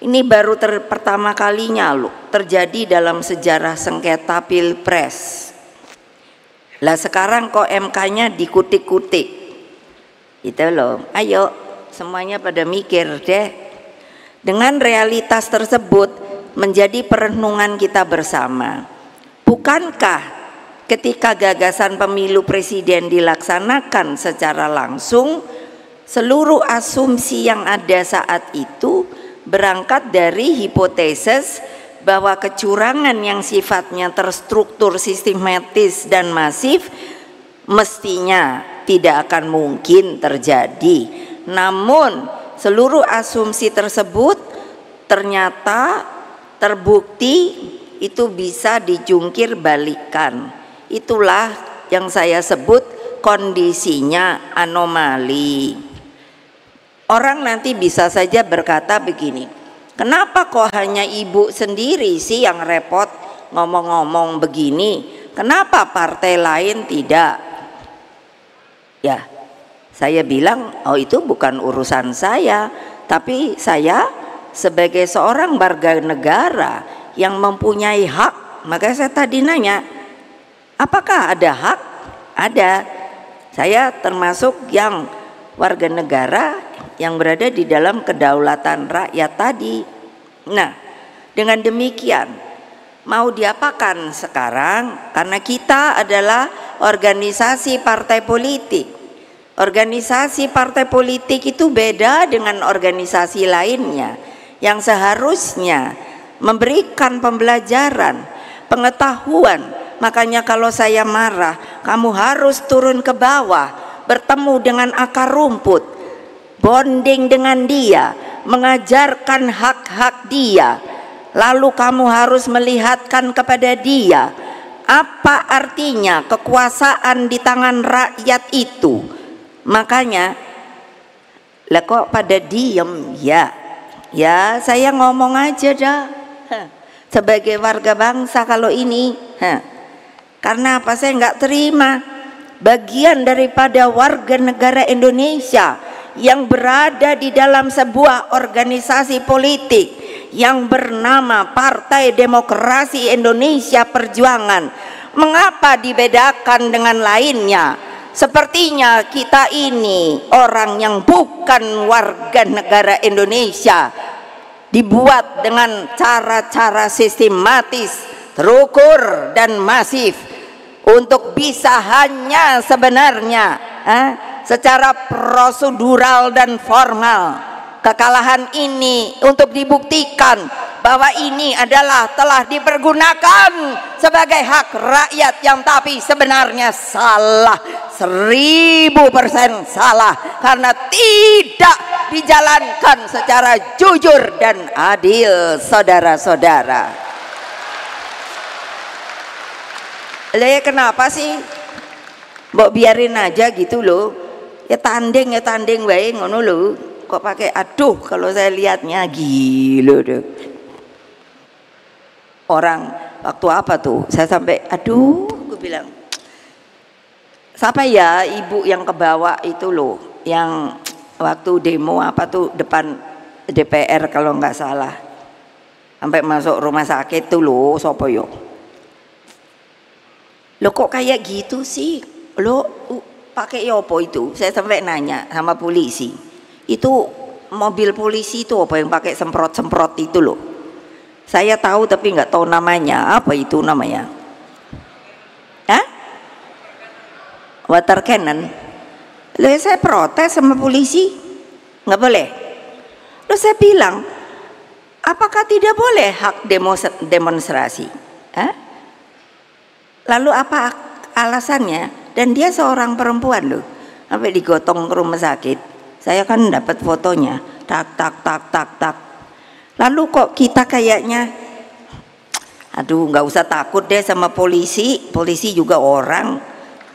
Ini baru pertama kalinya loh terjadi dalam sejarah sengketa Pilpres. Lah sekarang kok MK-nya dikutik-kutik. Itu loh. Ayo semuanya pada mikir deh. Dengan realitas tersebut menjadi perenungan kita bersama. Bukankah ketika gagasan pemilu presiden dilaksanakan secara langsung, seluruh asumsi yang ada saat itu berangkat dari hipotesis bahwa kecurangan yang sifatnya terstruktur, sistematis dan masif mestinya tidak akan mungkin terjadi. Namun seluruh asumsi tersebut ternyata terbukti itu bisa dijungkir balikan. Itulah yang saya sebut kondisinya anomali. Orang nanti bisa saja berkata begini, kenapa kok hanya ibu sendiri sih yang repot ngomong-ngomong begini? Kenapa partai lain tidak? Ya, saya bilang, oh itu bukan urusan saya, tapi saya sebagai seorang warga negara yang mempunyai hak. Makanya saya tadi nanya, apakah ada hak? Ada. Saya termasuk yang warga negara yang berada di dalam kedaulatan rakyat tadi. Nah, dengan demikian mau diapakan sekarang? Karena kita adalah organisasi partai politik. Organisasi partai politik itu beda dengan organisasi lainnya yang seharusnya memberikan pembelajaran, pengetahuan. Makanya kalau saya marah, kamu harus turun ke bawah, bertemu dengan akar rumput, bonding dengan dia, mengajarkan hak-hak dia, lalu kamu harus melihatkan kepada dia apa artinya kekuasaan di tangan rakyat itu. Makanya lah kok pada diem ya saya ngomong aja dah sebagai warga bangsa kalau ini karena apa, saya nggak terima bagian daripada warga negara Indonesia yang berada di dalam sebuah organisasi politik yang bernama Partai Demokrasi Indonesia Perjuangan. Mengapa dibedakan dengan lainnya? Sepertinya kita ini orang yang bukan warga negara Indonesia dibuat dengan cara-cara sistematis, terukur dan masif untuk bisa hanya sebenarnya secara prosedural dan formal. Kekalahan ini untuk dibuktikan bahwa ini adalah telah dipergunakan sebagai hak rakyat yang tapi sebenarnya salah, 1000% salah, karena tidak dijalankan secara jujur dan adil, saudara-saudara. Lah kenapa sih mbok biarin aja gitu loh, ya tanding wae ngono lho, kok pakai aduh. Kalau saya lihatnya gila deh. Orang waktu apa tuh saya sampai aduh, gue bilang siapa ya ibu yang kebawa itu loh, yang waktu demo apa tuh depan DPR kalau nggak salah, sampai masuk rumah sakit tuh loh, sopo yo lo kok kayak gitu sih lo, pakai opo itu. Saya sampai nanya sama polisi, itu mobil polisi itu apa yang pakai semprot-semprot itu loh. Saya tahu tapi nggak tahu namanya, apa itu namanya? Hah? Water cannon. Lalu saya protes sama polisi, nggak boleh. Lalu saya bilang, apakah tidak boleh hak demonstrasi? Hah? Lalu apa alasannya? Dan dia seorang perempuan loh, sampai digotong ke rumah sakit. Saya kan dapat fotonya, tak. Lalu kok kita kayaknya, aduh nggak usah takut deh sama polisi. Polisi juga orang,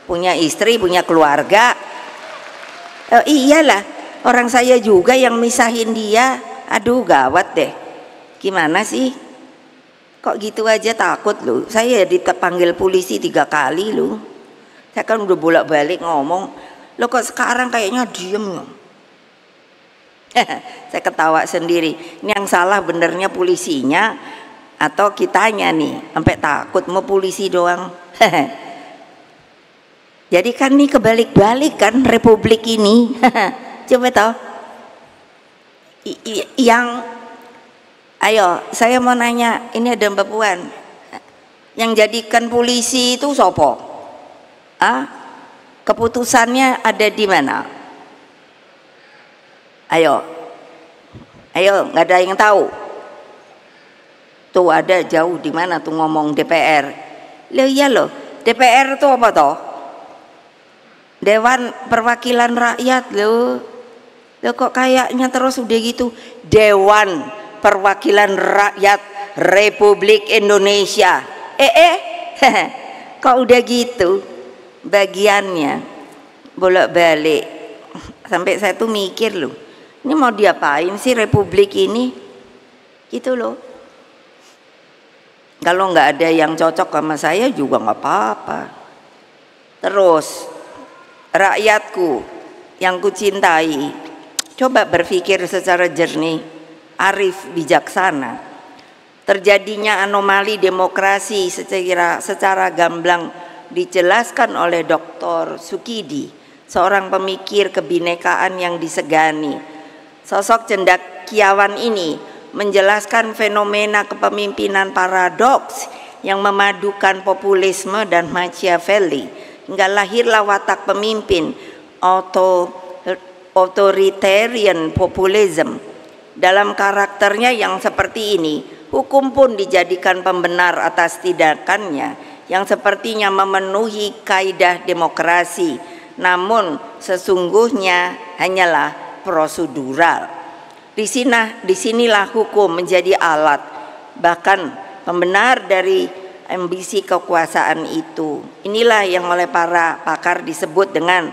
punya istri, punya keluarga. Iyalah, orang saya juga yang misahin dia. Aduh gawat deh. Gimana sih? Kok gitu aja takut loh. Saya dipanggil polisi 3 kali loh. Saya kan udah bolak-balik ngomong, lo kok sekarang kayaknya diem loh. Saya ketawa sendiri. Ini yang salah benernya polisinya atau kitanya nih, sampai takut mau polisi doang. Jadi kan nih kebalik-balik kan republik ini. Coba tahu yang ayo, saya mau nanya, ini ada Mbak Puan, yang jadikan polisi itu sopo? Keputusannya ada di mana? Ayo, nggak ada yang tahu. Tuh ada jauh di mana tuh ngomong DPR. Loh iya loh, DPR itu apa toh? Dewan Perwakilan Rakyat loh. Loh kok kayaknya terus udah gitu, Dewan Perwakilan Rakyat Republik Indonesia. Kok udah gitu bagiannya bolak-balik. Sampai saya tuh mikir loh, ini mau diapain sih republik ini gitu loh. Kalau nggak ada yang cocok sama saya juga nggak apa-apa. Terus rakyatku yang kucintai, coba berpikir secara jernih, arif, bijaksana. Terjadinya anomali demokrasi secara gamblang dijelaskan oleh Dr. Sukidi, seorang pemikir kebinekaan yang disegani. Sosok cendekiawan ini menjelaskan fenomena kepemimpinan paradoks yang memadukan populisme dan Machiavelli, hingga lahirlah watak pemimpin authoritarian populism. Dalam karakternya yang seperti ini, hukum pun dijadikan pembenar atas tindakannya yang sepertinya memenuhi kaidah demokrasi, namun sesungguhnya hanyalah prosedural. Disinilah hukum menjadi alat, bahkan pembenar dari ambisi kekuasaan itu. Inilah yang oleh para pakar disebut dengan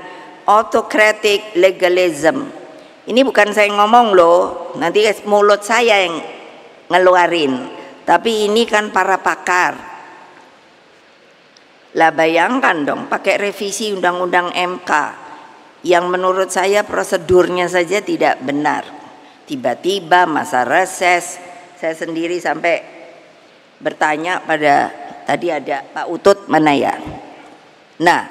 autocratic legalism. Ini bukan saya ngomong loh, nanti mulut saya yang ngeluarin, tapi ini kan para pakar. Lah bayangkan dong, pakai revisi undang-undang MK yang menurut saya prosedurnya saja tidak benar. Tiba-tiba masa reses, saya sendiri sampai bertanya pada, tadi ada Pak Utut mana ya? Nah,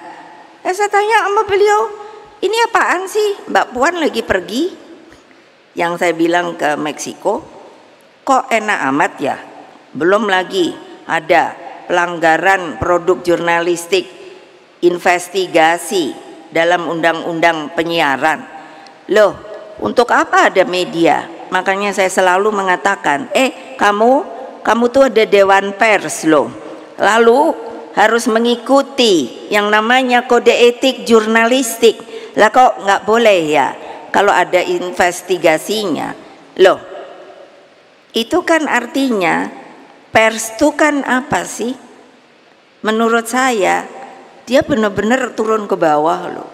Saya tanya sama beliau, ini apaan sih? Mbak Puan lagi pergi, yang saya bilang ke Meksiko, kok enak amat ya? Belum lagi ada pelanggaran produk jurnalistik, investigasi dalam undang-undang penyiaran. Loh, untuk apa ada media? Makanya saya selalu mengatakan, kamu tuh ada dewan pers loh. Lalu harus mengikuti yang namanya kode etik jurnalistik. Lah kok nggak boleh ya kalau ada investigasinya? Loh, itu kan artinya pers itu kan apa sih? Menurut saya dia benar-benar turun ke bawah loh.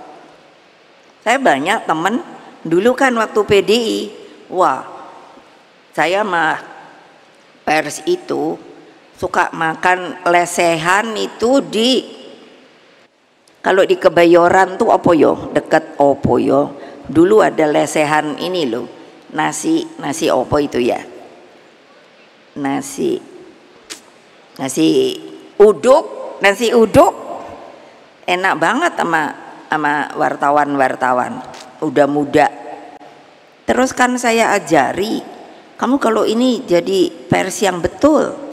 Saya banyak temen dulu kan waktu PDI, wah saya mah pers itu suka makan lesehan itu kalau di Kebayoran tuh apa yo, deket opo yo, dulu ada lesehan ini loh, nasi opo itu ya, nasi uduk enak banget sama wartawan udah muda. Terus kan saya ajari, kamu kalau ini jadi pers yang betul,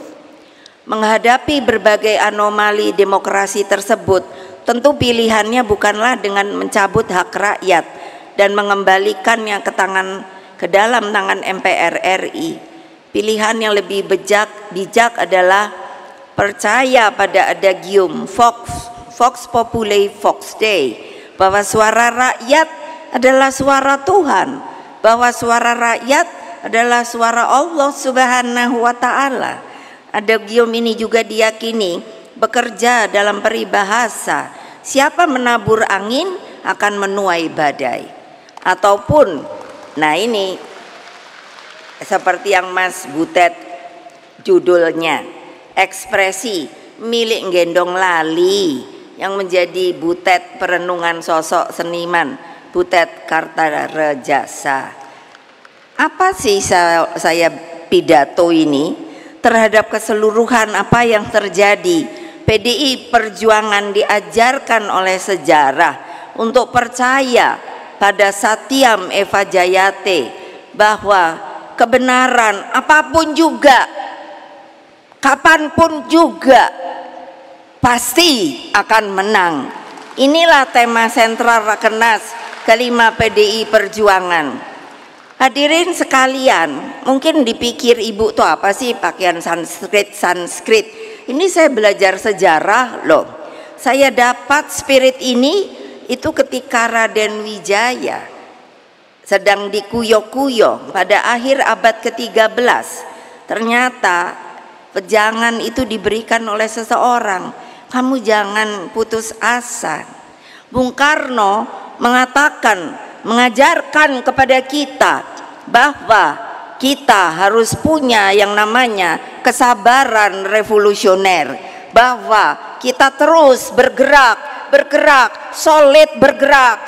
menghadapi berbagai anomali demokrasi tersebut, tentu pilihannya bukanlah dengan mencabut hak rakyat dan mengembalikannya ke dalam tangan MPR RI. Pilihan yang lebih bijak adalah percaya pada adagium Vox Populi Vox Dei, bahwa suara rakyat adalah suara Tuhan, bahwa suara rakyat adalah suara Allah Subhanahu wa Ta'ala. Adagium ini juga diyakini bekerja dalam peribahasa, siapa menabur angin akan menuai badai. Ataupun, nah ini seperti yang Mas Butet judulnya, ekspresi milik gendong lali, yang menjadi Butet perenungan sosok seniman Butet Kartarejasa. Apa sih saya pidato ini terhadap keseluruhan apa yang terjadi? PDI Perjuangan diajarkan oleh sejarah untuk percaya pada Satyam Eva Jayate, bahwa kebenaran apapun juga, kapanpun juga pasti akan menang. Inilah tema sentral Rakernas kelima PDI Perjuangan. Hadirin sekalian, mungkin dipikir ibu tuh apa sih pakaian Sanskrit. Ini saya belajar sejarah loh. Saya dapat spirit ini itu ketika Raden Wijaya sedang dikuyok-kuyok pada akhir abad ke-13. Ternyata pejangan itu diberikan oleh seseorang, kamu jangan putus asa. Bung Karno mengajarkan kepada kita bahwa kita harus punya yang namanya kesabaran revolusioner, bahwa kita terus bergerak, solid bergerak,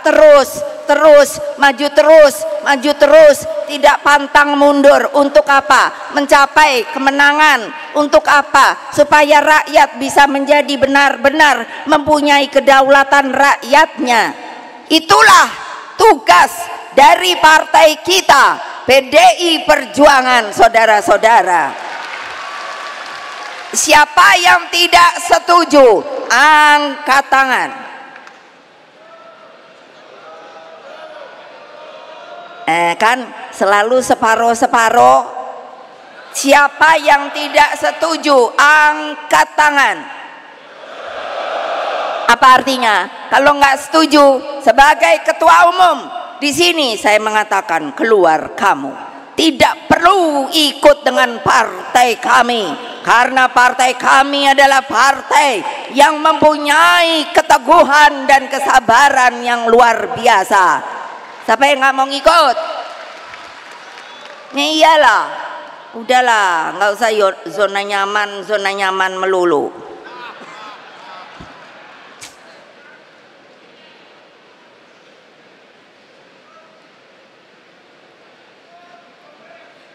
terus maju terus, tidak pantang mundur. Untuk apa? Mencapai kemenangan. Untuk apa? Supaya rakyat bisa menjadi benar-benar mempunyai kedaulatan rakyatnya. Itulah tugas dari partai kita, PDI Perjuangan, saudara-saudara. Siapa yang tidak setuju, angkat tangan. Kan selalu separoh-separoh. Siapa yang tidak setuju, angkat tangan. Apa artinya? Kalau nggak setuju, sebagai ketua umum di sini saya mengatakan, keluar kamu. Tidak perlu ikut dengan partai kami, karena partai kami adalah partai yang mempunyai keteguhan dan kesabaran yang luar biasa. Siapa yang nggak mau ngikut? Ya iyalah, udahlah, nggak usah zona nyaman melulu.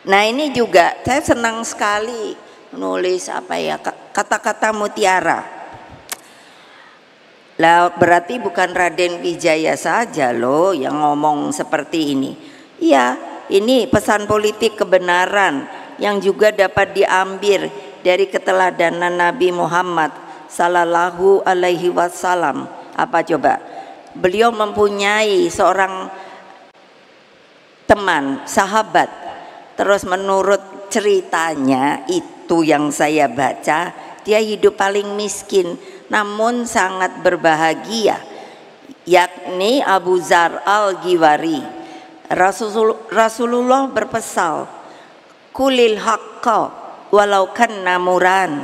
Nah ini juga saya senang sekali menulis kata-kata mutiara. Lah berarti bukan Raden Wijaya saja loh yang ngomong seperti ini. Iya, ini pesan politik kebenaran yang juga dapat diambil dari keteladanan Nabi Muhammad sallallahu alaihi wasallam. Apa coba? Beliau mempunyai seorang teman, sahabat. Terus menurut ceritanya itu yang saya baca, dia hidup paling miskin namun sangat berbahagia, yakni Abu Dzar Al-Ghifari. Rasulullah berpesan, kulil haqqa walau kanna muran.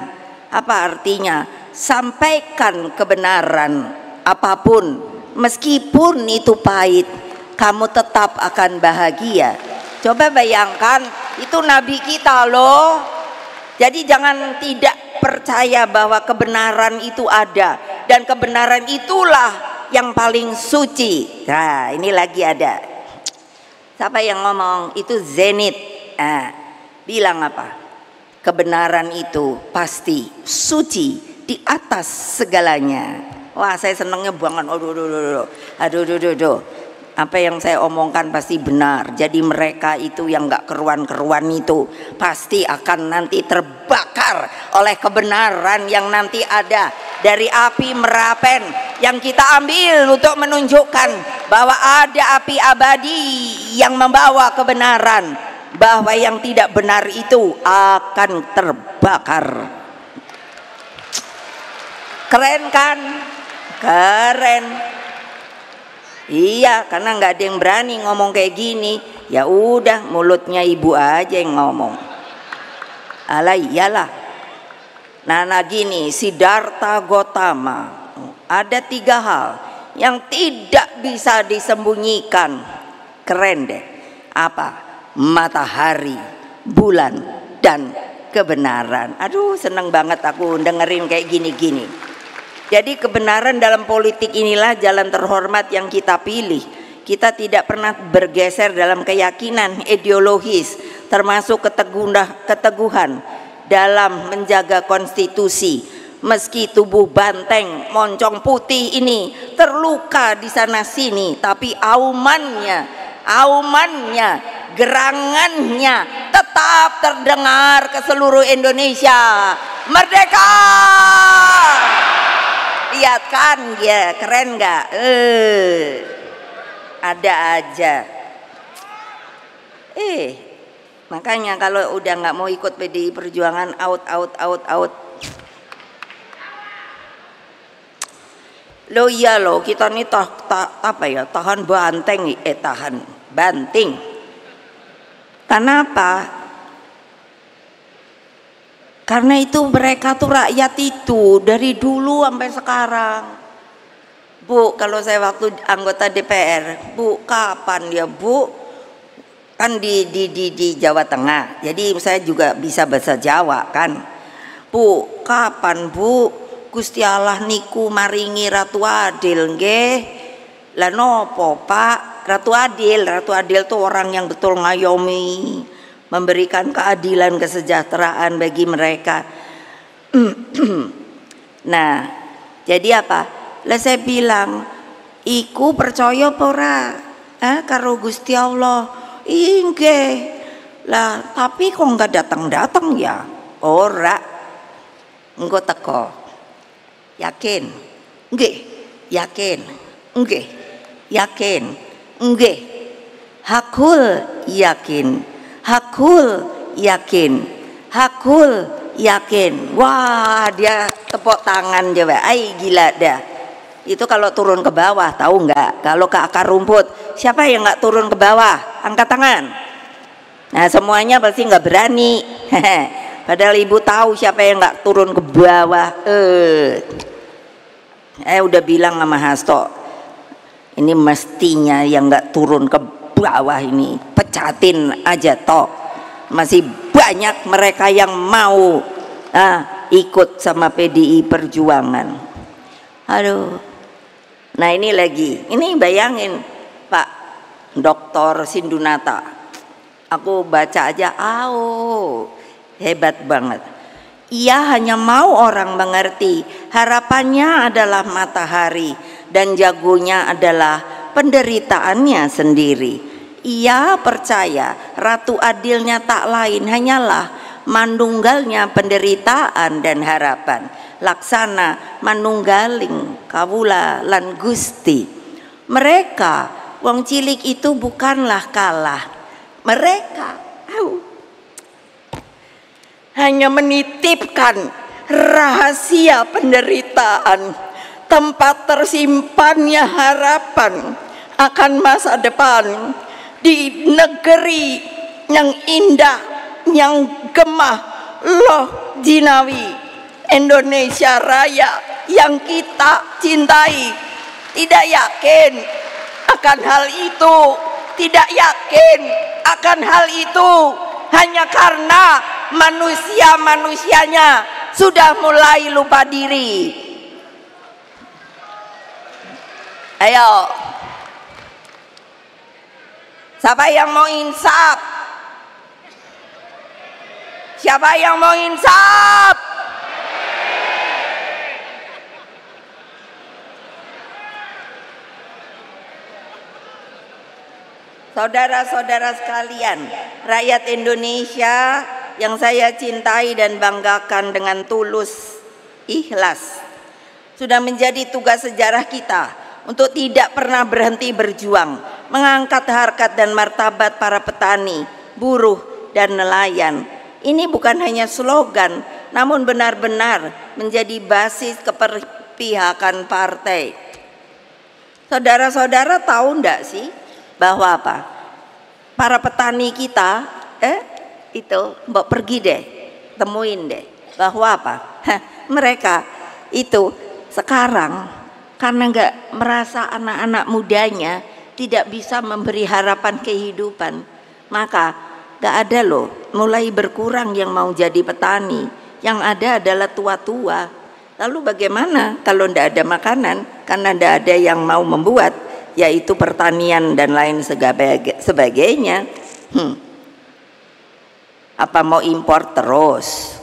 Apa artinya? Sampaikan kebenaran apapun meskipun itu pahit, kamu tetap akan bahagia. Coba bayangkan, itu nabi kita loh. Jadi jangan tidak percaya bahwa kebenaran itu ada, dan kebenaran itulah yang paling suci. Nah, ini lagi ada. Siapa yang ngomong? Itu Zenit. Nah, bilang apa? Kebenaran itu pasti suci di atas segalanya. Wah, saya senangnya banget. Aduh. Apa yang saya omongkan pasti benar. Jadi mereka itu yang gak keruan-keruan itu pasti akan nanti terbakar oleh kebenaran yang nanti ada dari api Merapen yang kita ambil untuk menunjukkan bahwa ada api abadi yang membawa kebenaran, bahwa yang tidak benar itu akan terbakar. Keren kan? Keren. Iya, karena nggak ada yang berani ngomong kayak gini. Ya udah, mulutnya ibu aja yang ngomong. Alah iyalah. Nah gini, Siddhartha Gautama, ada 3 hal yang tidak bisa disembunyikan. Keren deh. Apa? Matahari, bulan, dan kebenaran. Aduh, seneng banget aku dengerin kayak gini-gini. Jadi kebenaran dalam politik inilah jalan terhormat yang kita pilih. Kita tidak pernah bergeser dalam keyakinan ideologis, termasuk keteguhan dalam menjaga konstitusi. Meski tubuh banteng moncong putih ini terluka di sana sini, tapi aumannya, gerangannya tetap terdengar ke seluruh Indonesia. Merdeka! Lihat kan ya, keren nggak? Ada aja. Makanya kalau udah nggak mau ikut PDI Perjuangan, out. Lo iya lo, kita nih tahan banteng, tahan banting. Kenapa? Karena itu mereka tuh rakyat itu dari dulu sampai sekarang. Bu, kalau saya waktu anggota DPR, Bu, kapan ya Bu? Kan di Jawa Tengah. Jadi saya juga bisa bahasa Jawa kan. Bu, kapan Bu? Gusti Allah niku maringi Ratu Adil nggih. Lah nopo Pak? Ratu Adil tuh orang yang betul ngayomi, memberikan keadilan kesejahteraan bagi mereka. Nah, jadi apa? Lah saya bilang, iku percaya apa ora? Karo Gusti Allah. Inggih. Lah, tapi kok enggak datang-datang ya? Ora. Engko teko. Yakin? Nggih. Yakin? Nggih. Yakin? Nggih. Hakul yakin. Hakul yakin. Wah, dia tepuk tangan coba. Gila dah. Itu kalau turun ke bawah, tahu nggak? Kalau ke akar rumput, siapa yang nggak turun ke bawah? Angkat tangan. Nah, semuanya pasti nggak berani. Padahal ibu tahu siapa yang nggak turun ke bawah. Udah bilang sama Hasto, ini mestinya yang nggak turun ke bawah ini pecatin aja toh. Masih banyak mereka yang mau ikut sama PDI Perjuangan. Aduh. Nah ini lagi, ini bayangin Pak Dr. Sindunata, aku baca aja, hebat banget. Ia hanya mau orang mengerti. Harapannya adalah matahari dan jagonya adalah penderitaannya sendiri. Ia percaya ratu adilnya tak lain hanyalah manunggalnya penderitaan dan harapan. Laksana manunggaling kawula lan Gusti. Mereka wong cilik itu bukanlah kalah. Mereka hanya menitipkan rahasia penderitaan, tempat tersimpannya harapan akan masa depan di negeri yang indah, yang gemah, loh jinawi Indonesia Raya yang kita cintai. Tidak yakin akan hal itu, tidak yakin akan hal itu hanya karena manusia-manusianya sudah mulai lupa diri. Ayo, siapa yang mau insaf? Siapa yang mau insaf? Saudara-saudara sekalian, rakyat Indonesia yang saya cintai dan banggakan dengan tulus, ikhlas, sudah menjadi tugas sejarah kita untuk tidak pernah berhenti berjuang, mengangkat harkat dan martabat para petani, buruh, dan nelayan. Ini bukan hanya slogan, namun benar-benar menjadi basis keperpihakan partai. Saudara-saudara tahu enggak sih bahwa apa? Para petani kita itu mbok pergi deh, temuin deh bahwa apa? Mereka itu sekarang karena nggak merasa anak-anak mudanya tidak bisa memberi harapan kehidupan, maka nggak ada loh, mulai berkurang yang mau jadi petani. Yang ada adalah tua-tua. Lalu bagaimana kalau nggak ada makanan? Karena nggak ada yang mau membuat, yaitu pertanian dan lain sebagainya. Apa mau impor terus?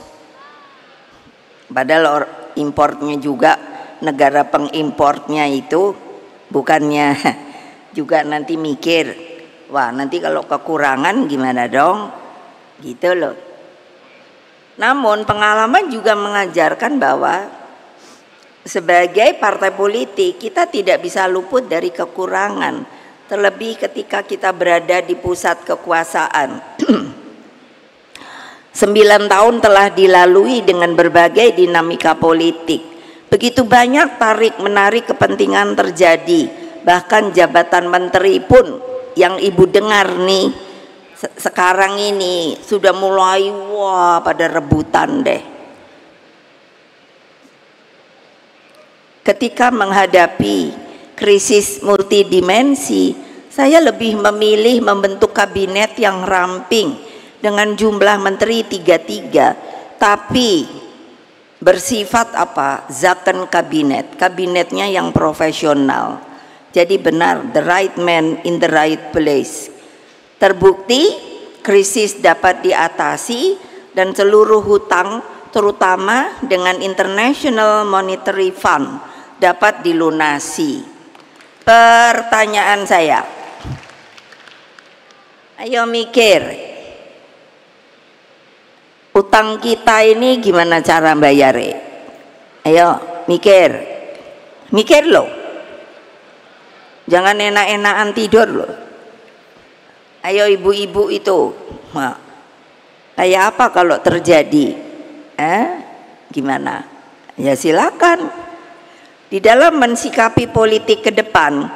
Padahal importnya juga, negara pengimportnya itu bukannya juga nanti mikir, wah nanti kalau kekurangan gimana dong, gitu loh. Namun pengalaman juga mengajarkan bahwa sebagai partai politik kita tidak bisa luput dari kekurangan, terlebih ketika kita berada di pusat kekuasaan. 9 tahun telah dilalui dengan berbagai dinamika politik. Begitu banyak tarik-menarik kepentingan terjadi. Bahkan jabatan menteri pun yang ibu dengar nih sekarang ini sudah mulai wah pada rebutan deh. Ketika menghadapi krisis multidimensi, saya lebih memilih membentuk kabinet yang ramping dengan jumlah menteri 33, tapi bersifat apa? Zakon kabinet, kabinetnya yang profesional. Jadi benar, the right man in the right place. Terbukti krisis dapat diatasi dan seluruh hutang terutama dengan International Monetary Fund dapat dilunasi. Pertanyaan saya, ayo mikir, utang kita ini gimana cara bayarnya? Ayo mikir, mikir loh, jangan enak-enakan tidur loh. Ayo ibu-ibu itu, kayak apa kalau terjadi? Gimana? Ya silakan. Di dalam mensikapi politik ke depan,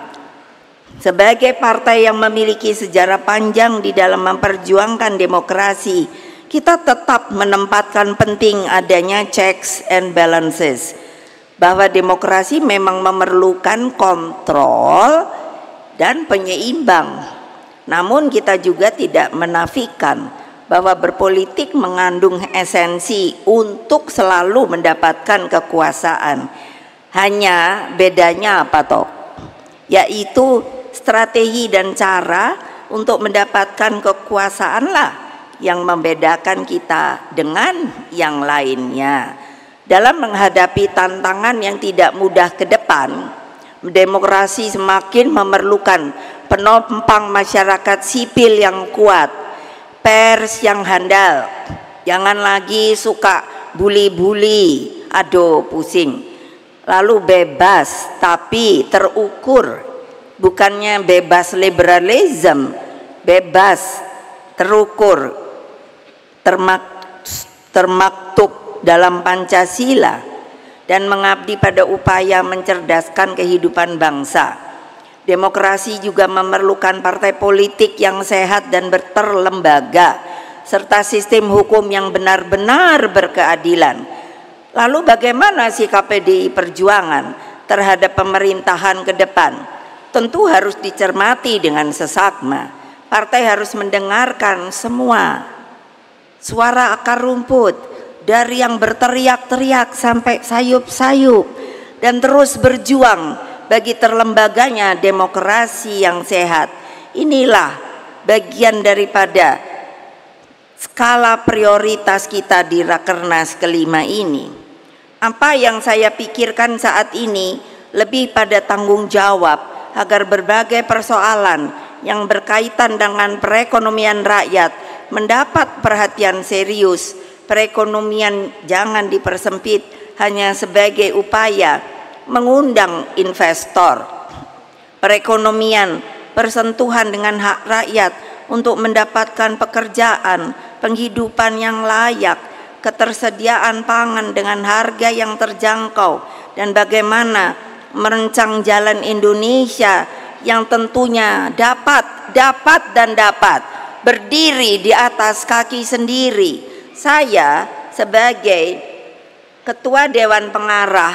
sebagai partai yang memiliki sejarah panjang di dalam memperjuangkan demokrasi, kita tetap menempatkan penting adanya checks and balances, bahwa demokrasi memang memerlukan kontrol dan penyeimbang. Namun kita juga tidak menafikan bahwa berpolitik mengandung esensi untuk selalu mendapatkan kekuasaan. Hanya bedanya apa toh? Yaitu strategi dan cara untuk mendapatkan kekuasaan lah yang membedakan kita dengan yang lainnya. Dalam menghadapi tantangan yang tidak mudah ke depan, demokrasi semakin memerlukan penopang masyarakat sipil yang kuat, pers yang handal, jangan lagi suka bully-bully, aduh pusing. Lalu bebas tapi terukur, bukannya bebas liberalism, bebas terukur, termaktub dalam Pancasila, dan mengabdi pada upaya mencerdaskan kehidupan bangsa. Demokrasi juga memerlukan partai politik yang sehat dan berterlembaga, serta sistem hukum yang benar-benar berkeadilan. Lalu bagaimana sikap PDI Perjuangan terhadap pemerintahan ke depan? Tentu harus dicermati dengan seksama. Partai harus mendengarkan semua suara akar rumput, dari yang berteriak-teriak sampai sayup-sayup, dan terus berjuang bagi terlembaganya demokrasi yang sehat. Inilah bagian daripada skala prioritas kita di Rakernas kelima ini. Apa yang saya pikirkan saat ini lebih pada tanggung jawab agar berbagai persoalan yang berkaitan dengan perekonomian rakyat mendapat perhatian serius. Perekonomian jangan dipersempit hanya sebagai upaya mengundang investor. Perekonomian bersentuhan dengan hak rakyat untuk mendapatkan pekerjaan, penghidupan yang layak, ketersediaan pangan dengan harga yang terjangkau, dan bagaimana merancang jalan Indonesia yang tentunya dapat berdiri di atas kaki sendiri. Saya sebagai Ketua Dewan Pengarah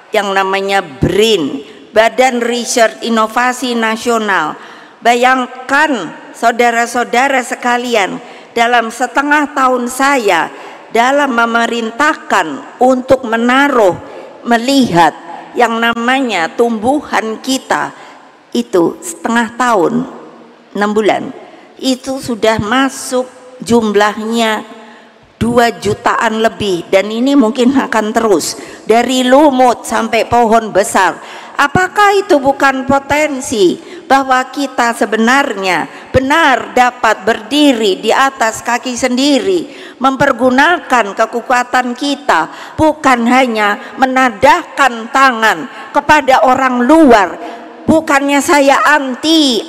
yang namanya BRIN, Badan Riset Inovasi Nasional, bayangkan saudara-saudara sekalian, dalam setengah tahun saya dalam memerintahkan untuk melihat yang namanya tumbuhan kita itu setengah tahun, 6 bulan, itu sudah masuk jumlahnya 2 jutaan lebih, dan ini mungkin akan terus dari lumut sampai pohon besar. Apakah itu bukan potensi bahwa kita sebenarnya benar dapat berdiri di atas kaki sendiri, mempergunakan kekuatan kita, bukan hanya menadahkan tangan kepada orang luar. Bukannya saya anti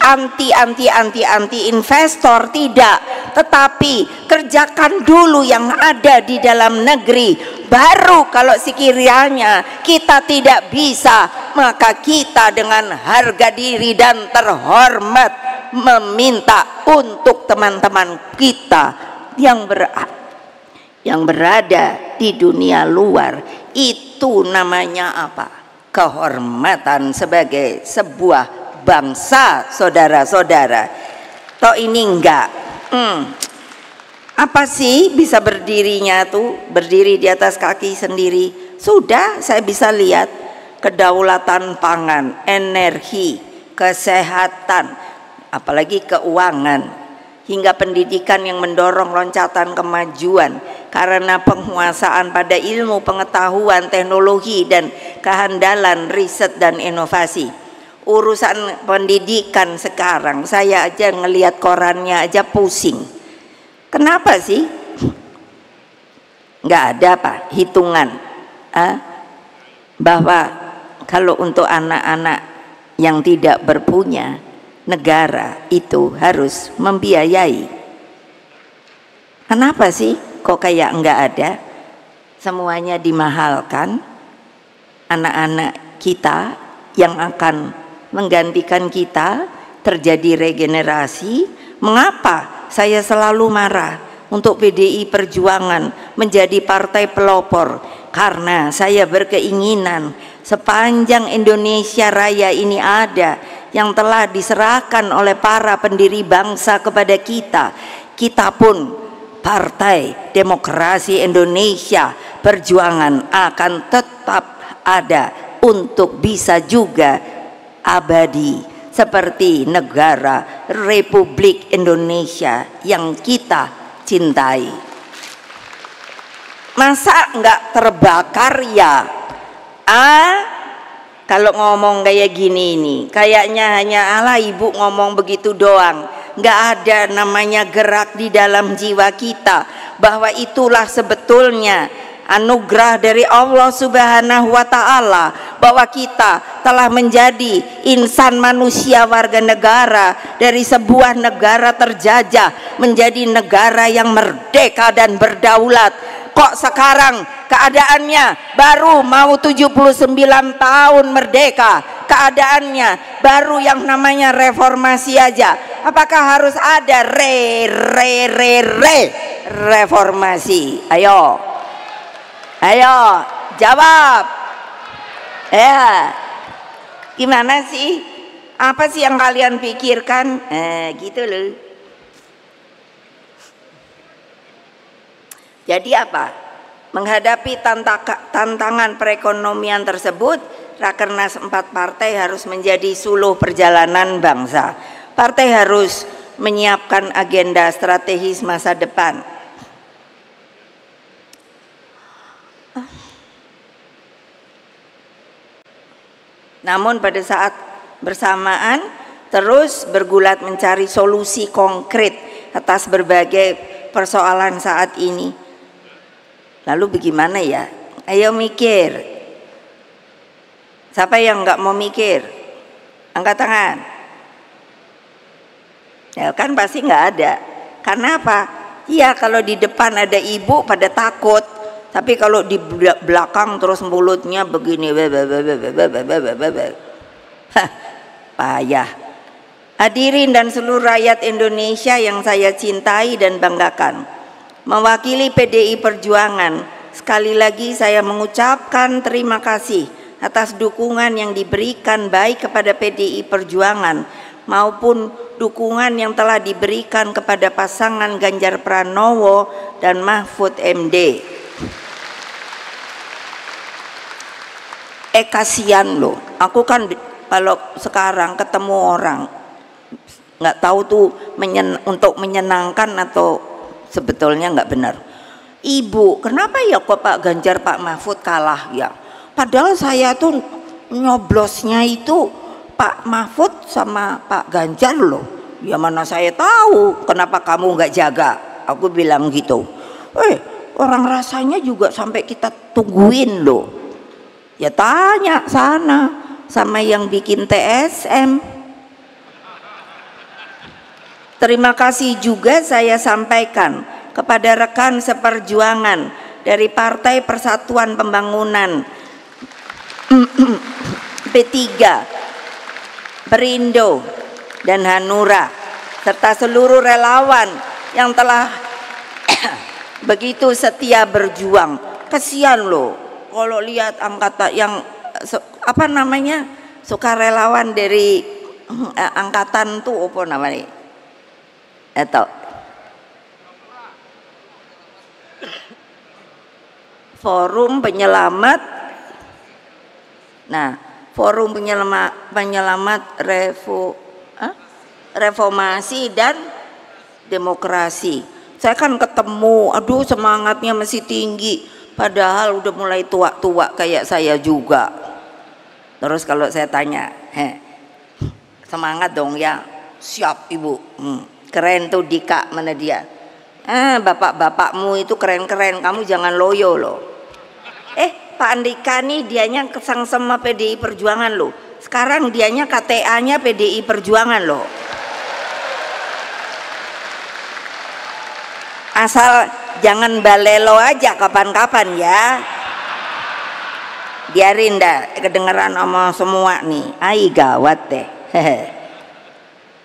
investor, tidak, tetapi kerjakan dulu yang ada di dalam negeri, baru kalau sekiranya kita tidak bisa, maka kita dengan harga diri dan terhormat meminta untuk teman-teman kita yang berada di dunia luar. Itu namanya apa? Kehormatan sebagai sebuah bangsa, saudara-saudara. Toh ini enggak. Apa sih bisa berdirinya tuh? Berdiri di atas kaki sendiri. Sudah saya bisa lihat kedaulatan pangan, energi, kesehatan, apalagi keuangan, hingga pendidikan yang mendorong loncatan kemajuan karena penguasaan pada ilmu, pengetahuan, teknologi, dan kehandalan riset dan inovasi. Urusan pendidikan sekarang, saya aja ngelihat korannya aja pusing. Kenapa sih? Nggak ada hitungan bahwa kalau untuk anak-anak yang tidak berpunya, negara itu harus membiayai. Kenapa sih kok kayak enggak ada? Semuanya dimahalkan. Anak-anak kita yang akan menggantikan kita, terjadi regenerasi. Mengapa saya selalu marah untuk PDI Perjuangan menjadi partai pelopor? Karena saya berkeinginan sepanjang Indonesia Raya ini ada, yang telah diserahkan oleh para pendiri bangsa kepada kita, kita pun Partai Demokrasi Indonesia Perjuangan akan tetap ada untuk bisa juga abadi seperti negara Republik Indonesia yang kita cintai. Masa nggak terbakar ya? Kalau ngomong kayak gini nih, kayaknya hanya ala ibu ngomong begitu doang. Nggak ada namanya gerak di dalam jiwa kita bahwa itulah sebetulnya anugerah dari Allah Subhanahu wa Ta'ala, bahwa kita telah menjadi insan manusia warga negara dari sebuah negara terjajah menjadi negara yang merdeka dan berdaulat. Kok sekarang keadaannya baru mau 79 tahun merdeka, keadaannya baru yang namanya reformasi aja. Apakah harus ada reformasi? Ayo jawab ya. Gimana sih, apa sih yang kalian pikirkan? Gitu loh. Jadi apa? Menghadapi tantangan perekonomian tersebut, Rakernas 4 partai harus menjadi suluh perjalanan bangsa. Partai harus menyiapkan agenda strategis masa depan. Namun pada saat bersamaan terus bergulat mencari solusi konkret atas berbagai persoalan saat ini. Lalu bagaimana ya? Ayo mikir. Siapa yang nggak mau mikir? Angkat tangan. Ya kan pasti nggak ada. Karena apa? Iya, kalau di depan ada ibu pada takut. Tapi kalau di belakang terus mulutnya begini, payah. Hadirin dan seluruh rakyat Indonesia yang saya cintai dan banggakan. Mewakili PDI Perjuangan, sekali lagi saya mengucapkan terima kasih atas dukungan yang diberikan baik kepada PDI Perjuangan maupun dukungan yang telah diberikan kepada pasangan Ganjar Pranowo dan Mahfud MD. Kasihan loh, aku kan kalau sekarang ketemu orang nggak tahu tuh untuk menyenangkan atau sebetulnya nggak benar. Ibu, kenapa ya kok Pak Ganjar Pak Mahfud kalah ya? Padahal saya tuh nyoblosnya itu Pak Mahfud sama Pak Ganjar loh. Ya mana saya tahu, kenapa kamu nggak jaga? Aku bilang gitu. Orang rasanya juga sampai kita tungguin loh. Ya tanya sana sama yang bikin TSM. Terima kasih juga saya sampaikan kepada rekan seperjuangan dari Partai Persatuan Pembangunan P3, Perindo dan Hanura serta seluruh relawan yang telah begitu setia berjuang. Kasihan loh kalau lihat angkatan yang apa namanya, sukarelawan dari angkatan tuh apa namanya? Atau Forum Penyelamat. Nah, Forum Penyelamat Reformasi dan Demokrasi. Saya kan ketemu, aduh semangatnya masih tinggi, padahal udah mulai tua-tua kayak saya juga. Terus kalau saya tanya, semangat dong ya? Siap ibu. Keren tuh Dika, mana dia? Bapak-bapakmu itu keren-keren, kamu jangan loyo loh. Pak Andika nih dianya kesang sama PDI Perjuangan loh. Sekarang dianya KTA-nya PDI Perjuangan loh. Asal jangan balelo aja kapan-kapan ya. Biarin dah kedengeran sama semua nih. Ai gawat deh.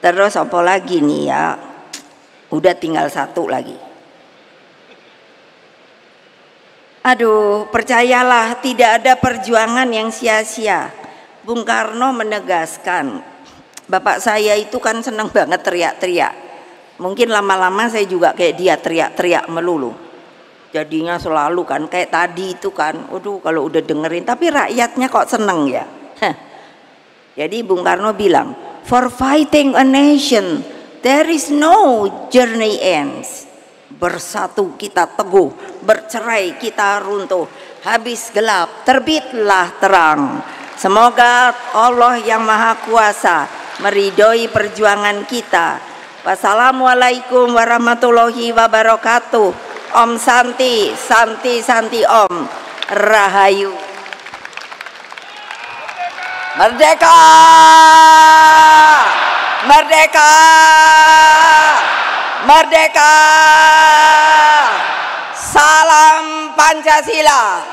Terus apa lagi nih ya? Udah tinggal satu lagi. Aduh, percayalah tidak ada perjuangan yang sia-sia. Bung Karno menegaskan, bapak saya itu kan seneng banget teriak-teriak. Mungkin lama-lama saya juga kayak dia teriak-teriak melulu. Jadinya selalu kan kayak tadi itu kan, waduh kalau udah dengerin, tapi rakyatnya kok seneng ya. Jadi Bung Karno bilang, for fighting a nation, there is no journey ends. bersatu kita teguh, bercerai kita runtuh, habis gelap terbitlah terang. Semoga Allah yang Maha Kuasa meridhoi perjuangan kita. Wassalamualaikum warahmatullahi wabarakatuh. Om Santi, Santi Santi Om, Rahayu. Merdeka! Merdeka! Merdeka! Salam Pancasila.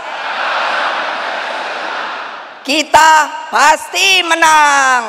Kita pasti menang.